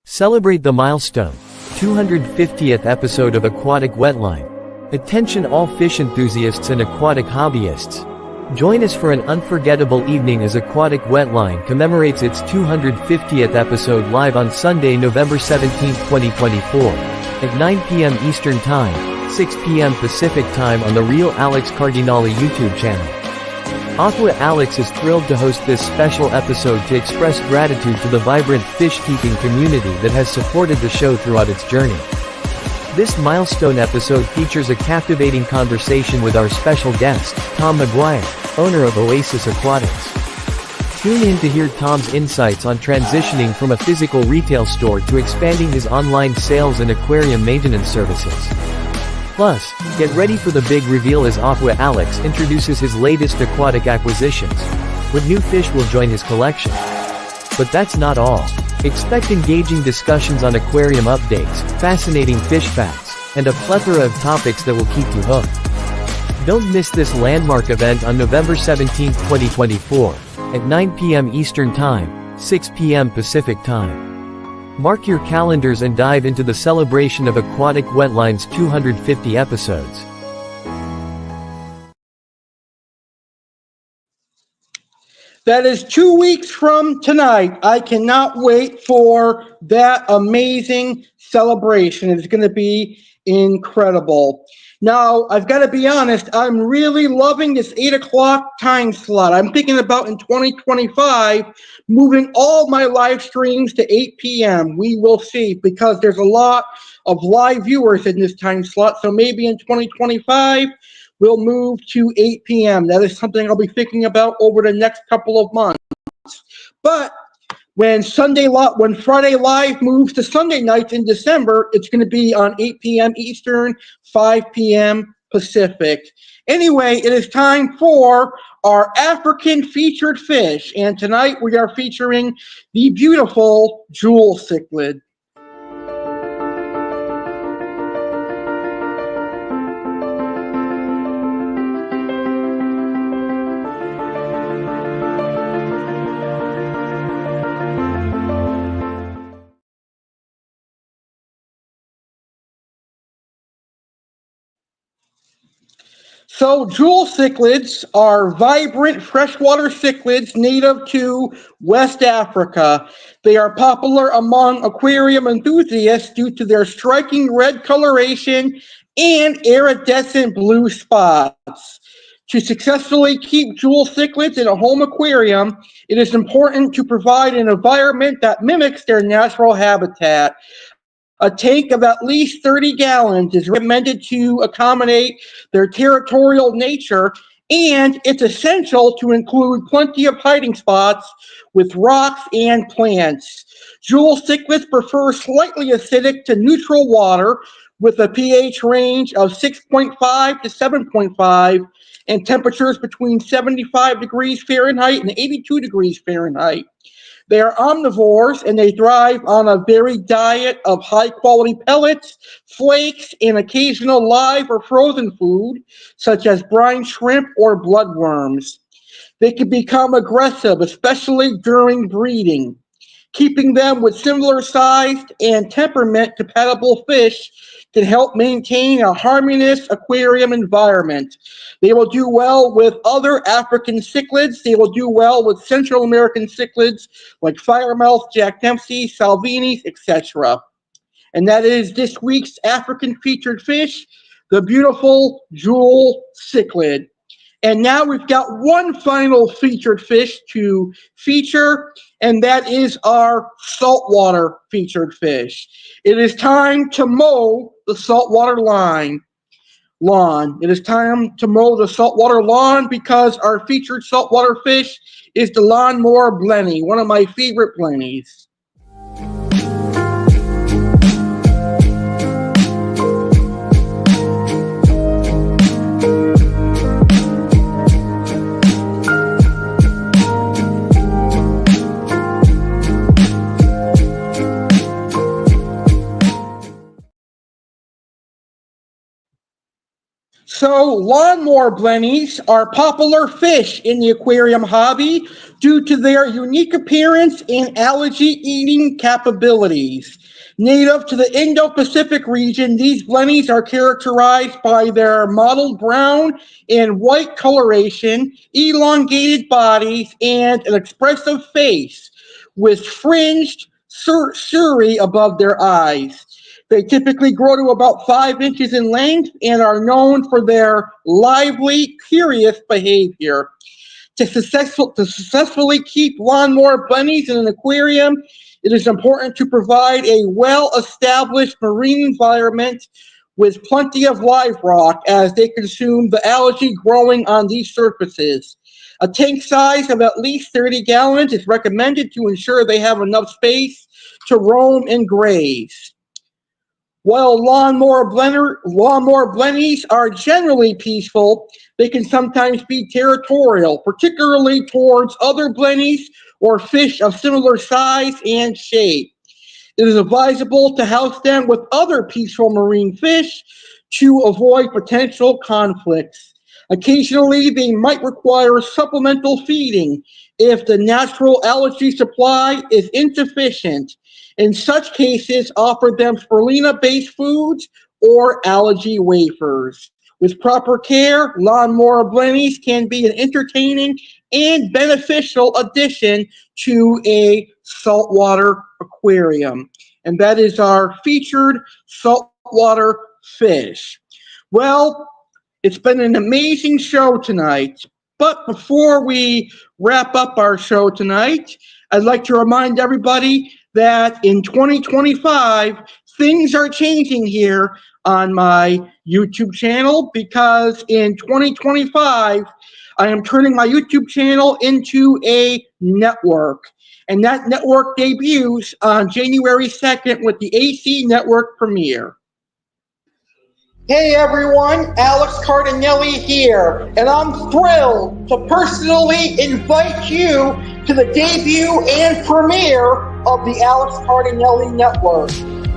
[SPEAKER 6] Celebrate the milestone, 250th episode of Aquatic Wetline. Attention all fish enthusiasts and aquatic hobbyists. Join us for an unforgettable evening as Aquatic Wetline commemorates its 250th episode live on Sunday, November 17, 2024, at 9 p.m. Eastern Time, 6 p.m. Pacific Time on the Real Alex CARDINALE YouTube channel. Aqua Alex is thrilled to host this special episode to express gratitude to the vibrant fish-keeping community that has supported the show throughout its journey. This milestone episode features a captivating conversation with our special guest, Tom McGuire, owner of Oasis Aquatics. Tune in to hear Tom's insights on transitioning from a physical retail store to expanding his online sales and aquarium maintenance services. Plus, get ready for the big reveal as Aqua Alex introduces his latest aquatic acquisitions. What new fish will join his collection? But that's not all. Expect engaging discussions on aquarium updates, fascinating fish facts, and a plethora of topics that will keep you hooked. Don't miss this landmark event on November 17, 2024, at 9 p.m. Eastern Time, 6 p.m. Pacific Time. Mark your calendars and dive into the celebration of Aquatic Wetline's 250 episodes.
[SPEAKER 5] That is 2 weeks from tonight. I cannot wait for that amazing celebration. It's going to be incredible. Now, I've got to be honest, I'm really loving this 8 o'clock time slot. I'm thinking about in 2025, moving all my live streams to 8 p.m. We will see, because there's a lot of live viewers in this time slot. So maybe in 2025, we'll move to 8 p.m. That is something I'll be thinking about over the next couple of months. But when Friday Live moves to Sunday nights in December, it's going to be on 8 p.m. Eastern, 5 p.m. Pacific. Anyway, it is time for our African featured fish. And tonight we are featuring the beautiful jewel cichlid. So jewel cichlids are vibrant freshwater cichlids native to West Africa. They are popular among aquarium enthusiasts due to their striking red coloration and iridescent blue spots. To successfully keep jewel cichlids in a home aquarium, it is important to provide an environment that mimics their natural habitat. A tank of at least 30 gallons is recommended to accommodate their territorial nature, and it's essential to include plenty of hiding spots with rocks and plants. Jewel cichlids prefer slightly acidic to neutral water with a pH range of 6.5 to 7.5 and temperatures between 75 degrees Fahrenheit and 82 degrees Fahrenheit. They are omnivores, and they thrive on a varied diet of high-quality pellets, flakes, and occasional live or frozen food, such as brine shrimp or bloodworms. They can become aggressive, especially during breeding. Keeping them with similar-sized and temperament-compatible fish can help maintain a harmonious aquarium environment. They will do well with other African cichlids. They will do well with Central American cichlids like firemouth, Jack Dempsey, Salvinis, etc. And that is this week's African featured fish, the beautiful jewel cichlid. And now we've got one final featured fish to feature, and that is our saltwater featured fish. It is time to mow the saltwater lawn. It is time to mow the saltwater lawn because our featured saltwater fish is the Lawnmower Blenny, one of my favorite blennies. So, lawnmower blennies are popular fish in the aquarium hobby due to their unique appearance and algae-eating capabilities. Native to the Indo-Pacific region, these blennies are characterized by their mottled brown and white coloration, elongated bodies, and an expressive face with fringed cirri above their eyes. They typically grow to about 5 inches in length and are known for their lively, curious behavior. To successfully keep lawnmower blennies in an aquarium, it is important to provide a well-established marine environment with plenty of live rock as they consume the algae growing on these surfaces. A tank size of at least 30 gallons is recommended to ensure they have enough space to roam and graze. While lawnmower blennies are generally peaceful, they can sometimes be territorial, particularly towards other blennies or fish of similar size and shape. It is advisable to house them with other peaceful marine fish to avoid potential conflicts. Occasionally, they might require supplemental feeding if the natural algae supply is insufficient. In such cases, offer them spirulina-based foods or algae wafers. With proper care, lawnmower blennies can be an entertaining and beneficial addition to a saltwater aquarium. And that is our featured saltwater fish. Well, it's been an amazing show tonight. But before we wrap up our show tonight, I'd like to remind everybody that in 2025, things are changing here on my YouTube channel because in 2025, I am turning my YouTube channel into a network. And that network debuts on January 2nd with the A.C.E. network premiere. Hey everyone, Alex Cardinale here, and I'm thrilled to personally invite you to the debut and premiere of the Alex Cardinale Network.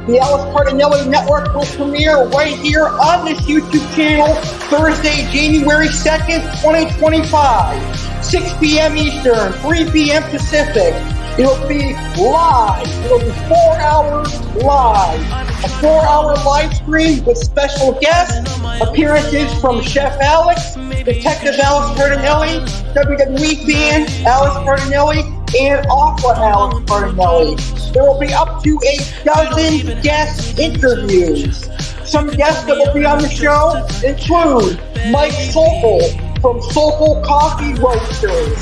[SPEAKER 5] The Alex Cardinale Network will premiere right here on this YouTube channel Thursday, January 2nd, 2025, 6 p.m. Eastern, 3 p.m. Pacific. It'll be live. It'll be 4 hours live. A 4-hour live stream with special guests, appearances from Chef Alex, Detective Alex Cardinale, WWE fan Alex Cardinale, and Aqua Alex Cardinale. There will be up to a dozen guest interviews. Some guests that will be on the show include Mike Sokol from Sokol Coffee Roasters,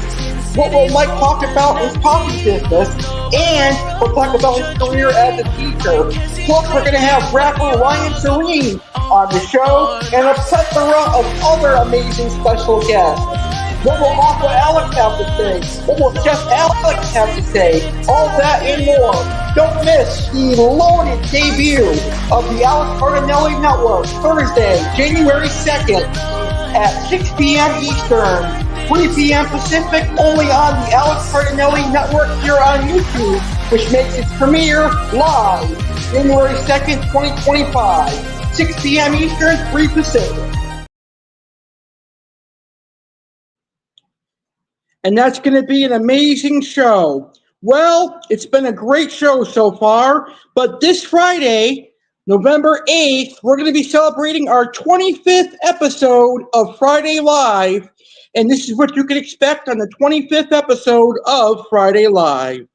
[SPEAKER 5] what will Mike talk about his coffee business, and we'll talk about his career as a teacher. Plus, we're going to have rapper Ryan Serene on the show, and a plethora of other amazing special guests. What will Aqua Alex have to say? What will Chef Alex have to say? All that and more. Don't miss the loaded debut of the Alex Cardinale Network, Thursday, January 2nd at 6 p.m. Eastern, 3 p.m. Pacific, only on the Alex Cardinale Network here on YouTube, which makes its premiere live January 2nd, 2025, 6 p.m. Eastern, 3 Pacific. And that's going to be an amazing show. Well, it's been a great show so far, but this Friday, November 8th, we're going to be celebrating our 25th episode of Friday Live, and this is what you can expect on the 25th episode of Friday Live.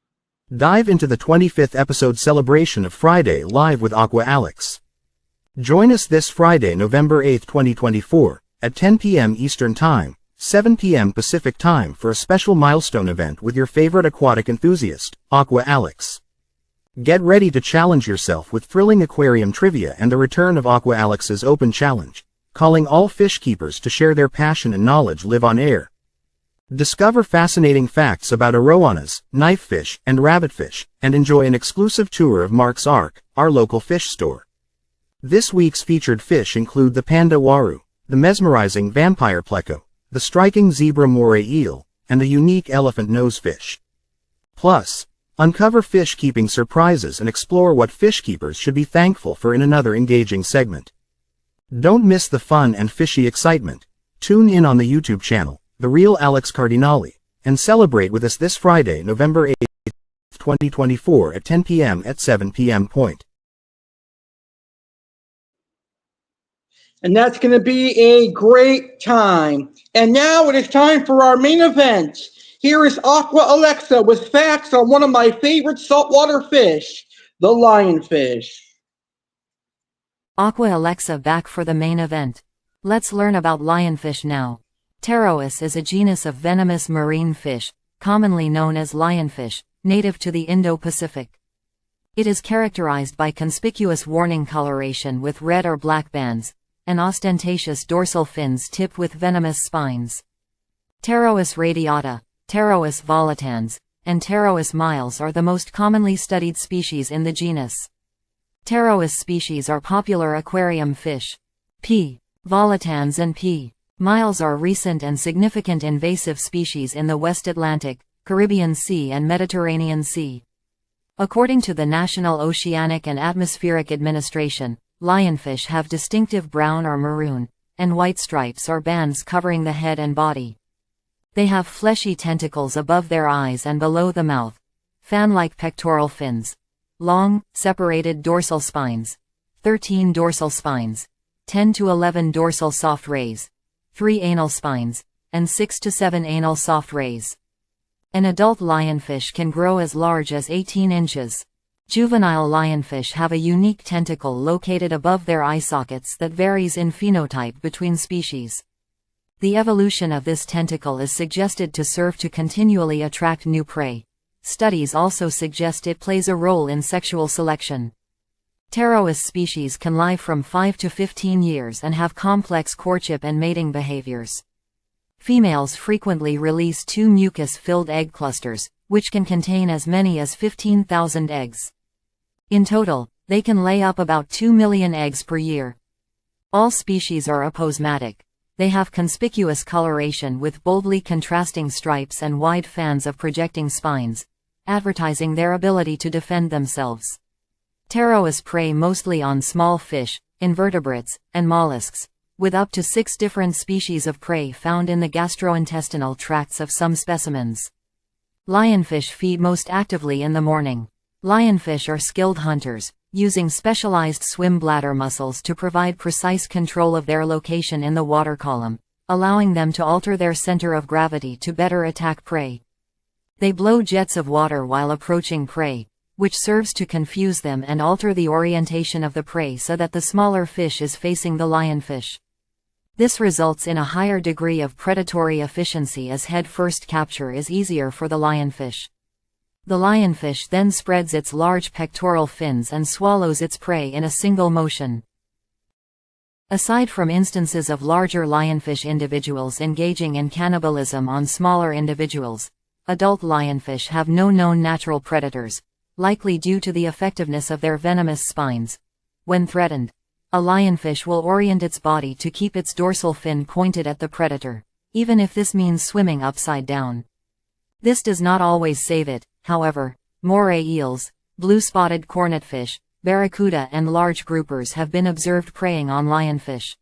[SPEAKER 8] Dive into the 25th episode celebration of Friday Live with Aqua Alex. Join us this Friday, November 8th, 2024, at 10 p.m. Eastern Time, 7 p.m. Pacific Time for a special milestone event with your favorite aquatic enthusiast, Aqua Alex. Get ready to challenge yourself with thrilling aquarium trivia and the return of Aqua Alex's Open Challenge, calling all fish keepers to share their passion and knowledge live on air. Discover fascinating facts about arowanas, knifefish, and rabbitfish, and enjoy an exclusive tour of Mark's Ark, our local fish store. This week's featured fish include the panda waru, the mesmerizing vampire pleco, the striking zebra moray eel, and the unique elephant nosefish. Plus, uncover fish-keeping surprises and explore what fish keepers should be thankful for in another engaging segment. Don't miss the fun and fishy excitement. Tune in on the YouTube channel, The Real Alex Cardinale, and celebrate with us this Friday, November 8th, 2024 at 10 p.m. at 7 p.m. point.
[SPEAKER 5] And that's going to be a great time. And now it is time for our main event. Here is Aqua Alexa with facts on one of my favorite saltwater fish, the lionfish.
[SPEAKER 1] Aqua Alexa back for the main event. Let's learn about lionfish now. Pterois is a genus of venomous marine fish, commonly known as lionfish, native to the Indo-Pacific. It is characterized by conspicuous warning coloration with red or black bands, and ostentatious dorsal fins tipped with venomous spines. Pterois radiata, Pterois volitans, and Pterois miles are the most commonly studied species in the genus. Pterois species are popular aquarium fish. P. volitans and P. miles are recent and significant invasive species in the West Atlantic, Caribbean Sea and Mediterranean Sea. According to the National Oceanic and Atmospheric Administration, lionfish have distinctive brown or maroon, and white stripes or bands covering the head and body. They have fleshy tentacles above their eyes and below the mouth, fan-like pectoral fins, long, separated dorsal spines, 13 dorsal spines, 10 to 11 dorsal soft rays, 3 anal spines, and 6 to 7 anal soft rays. An adult lionfish can grow as large as 18 inches. Juvenile lionfish have a unique tentacle located above their eye sockets that varies in phenotype between species. The evolution of this tentacle is suggested to serve to continually attract new prey. Studies also suggest it plays a role in sexual selection. Pterois species can live from 5 to 15 years and have complex courtship and mating behaviors. Females frequently release 2 mucus-filled egg clusters, which can contain as many as 15,000 eggs. In total, they can lay up about 2 million eggs per year. All species are aposematic. They have conspicuous coloration with boldly contrasting stripes and wide fans of projecting spines, advertising their ability to defend themselves. Pterois prey mostly on small fish, invertebrates, and mollusks, with up to 6 different species of prey found in the gastrointestinal tracts of some specimens. Lionfish feed most actively in the morning. Lionfish are skilled hunters, using specialized swim bladder muscles to provide precise control of their location in the water column, allowing them to alter their center of gravity to better attack prey. They blow jets of water while approaching prey, which serves to confuse them and alter the orientation of the prey so that the smaller fish is facing the lionfish. This results in a higher degree of predatory efficiency as head-first capture is easier for the lionfish. The lionfish then spreads its large pectoral fins and swallows its prey in a single motion. Aside from instances of larger lionfish individuals engaging in cannibalism on smaller individuals, adult lionfish have no known natural predators, likely due to the effectiveness of their venomous spines. When threatened, a lionfish will orient its body to keep its dorsal fin pointed at the predator, even if this means swimming upside down. This does not always save it, however. Moray eels, blue-spotted cornetfish, barracuda and large groupers have been observed preying on lionfish.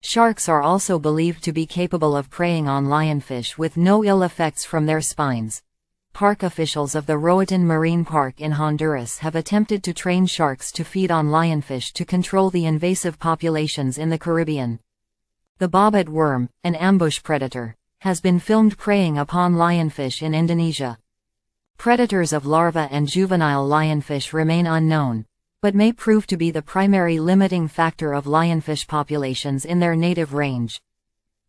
[SPEAKER 1] Sharks are also believed to be capable of preying on lionfish with no ill effects from their spines. Park officials of the Roatan Marine Park in Honduras have attempted to train sharks to feed on lionfish to control the invasive populations in the Caribbean. The bobbat worm, an ambush predator, has been filmed preying upon lionfish in Indonesia. Predators of larvae and juvenile lionfish remain unknown, but may prove to be the primary limiting factor of lionfish populations in their native range.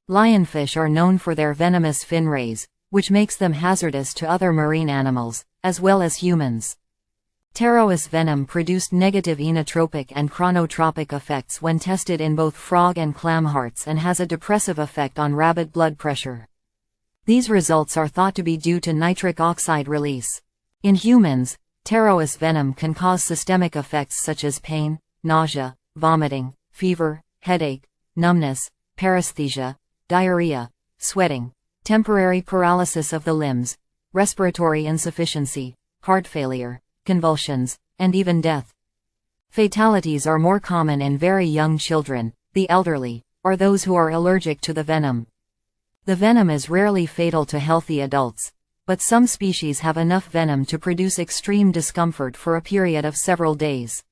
[SPEAKER 1] Lionfish are known for their venomous fin rays, which makes them hazardous to other marine animals, as well as humans. Pterois venom produced negative enotropic and chronotropic effects when tested in both frog and clam hearts and has a depressive effect on rabbit blood pressure. These results are thought to be due to nitric oxide release. In humans, pterois venom can cause systemic effects such as pain, nausea, vomiting, fever, headache, numbness, paresthesia, diarrhea, sweating, temporary paralysis of the limbs, respiratory insufficiency, heart failure, convulsions, and even death. Fatalities are more common in very young children, the elderly, or those who are allergic to the venom. The venom is rarely fatal to healthy adults, but some species have enough venom to produce extreme discomfort for a period of several days.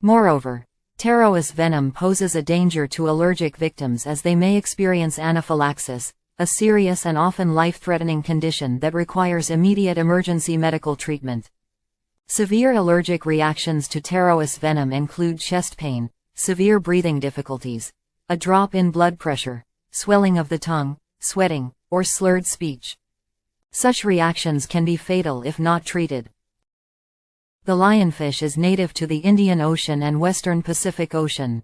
[SPEAKER 1] Moreover, pterois venom poses a danger to allergic victims as they may experience anaphylaxis, a serious and often life-threatening condition that requires immediate emergency medical treatment. Severe allergic reactions to pterois venom include chest pain, severe breathing difficulties, a drop in blood pressure, swelling of the tongue, sweating, or slurred speech. Such reactions can be fatal if not treated. The lionfish is native to the Indian Ocean and western Pacific Ocean.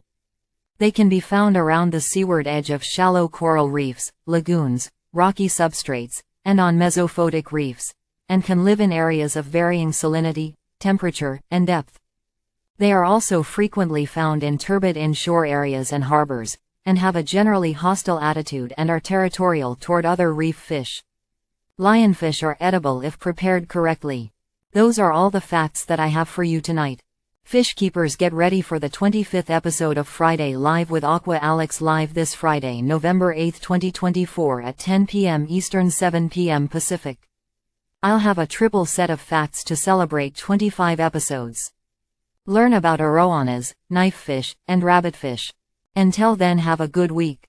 [SPEAKER 1] They can be found around the seaward edge of shallow coral reefs, lagoons, rocky substrates, and on mesophotic reefs, and can live in areas of varying salinity, temperature, and depth. They are also frequently found in turbid inshore areas and harbors, and have a generally hostile attitude and are territorial toward other reef fish. Lionfish are edible if prepared correctly. Those are all the facts that I have for you tonight. Fish keepers, get ready for the 25th episode of Friday Live with Aqua Alex live this Friday, November 8, 2024 at 10 p.m. Eastern, 7 p.m. Pacific. I'll have a triple set of facts to celebrate 25 episodes. Learn about arowanas, knifefish, and rabbitfish. Until then, have a good week.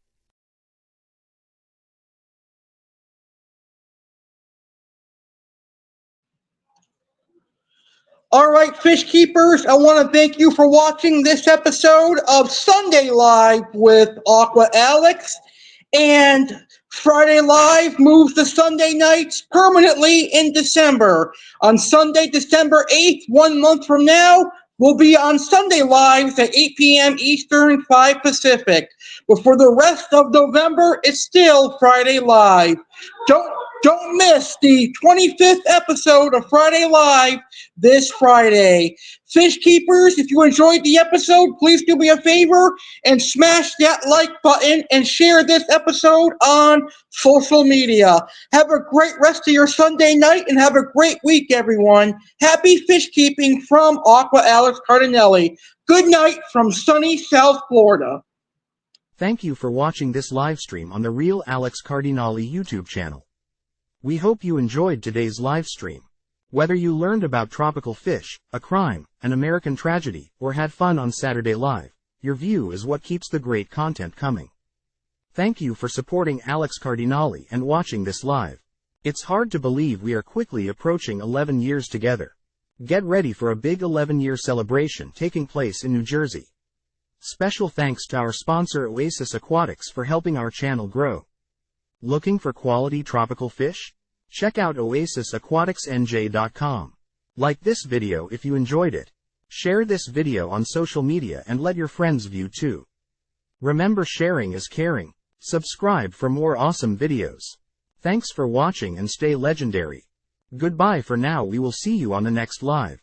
[SPEAKER 5] All right, fish keepers, I want to thank you for watching this episode of Sunday Live with Aqua Alex. And Friday Live moves to Sunday nights permanently in December. On Sunday, December 8th, 1 month from now, we'll be on Sunday Lives at 8 p.m. Eastern, 5 Pacific. But for the rest of November, it's still Friday Live. Don't miss the 25th episode of Friday Live this Friday. Fish keepers, if you enjoyed the episode, please do me a favor and smash that like button and share this episode on social media. Have a great rest of your Sunday night and have a great week, everyone. Happy fish keeping from Aqua Alex Cardinale. Good night from sunny South Florida.
[SPEAKER 8] Thank you for watching this live stream on the Real Alex Cardinale YouTube channel. We hope you enjoyed today's live stream. Whether you learned about tropical fish, a crime, an American tragedy, or had fun on Saturday Live, your view is what keeps the great content coming. Thank you for supporting Alex Cardinale and watching this live. It's hard to believe we are quickly approaching 11 years together. Get ready for a big 11-year celebration taking place in New Jersey. Special thanks to our sponsor Oasis Aquatics for helping our channel grow. Looking for quality tropical fish? Check out oasisaquaticsnj.com. Like this video if you enjoyed it. Share this video on social media and let your friends view too. Remember, sharing is caring. Subscribe for more awesome videos. Thanks for watching and stay legendary. Goodbye for now. We will see you on the next live.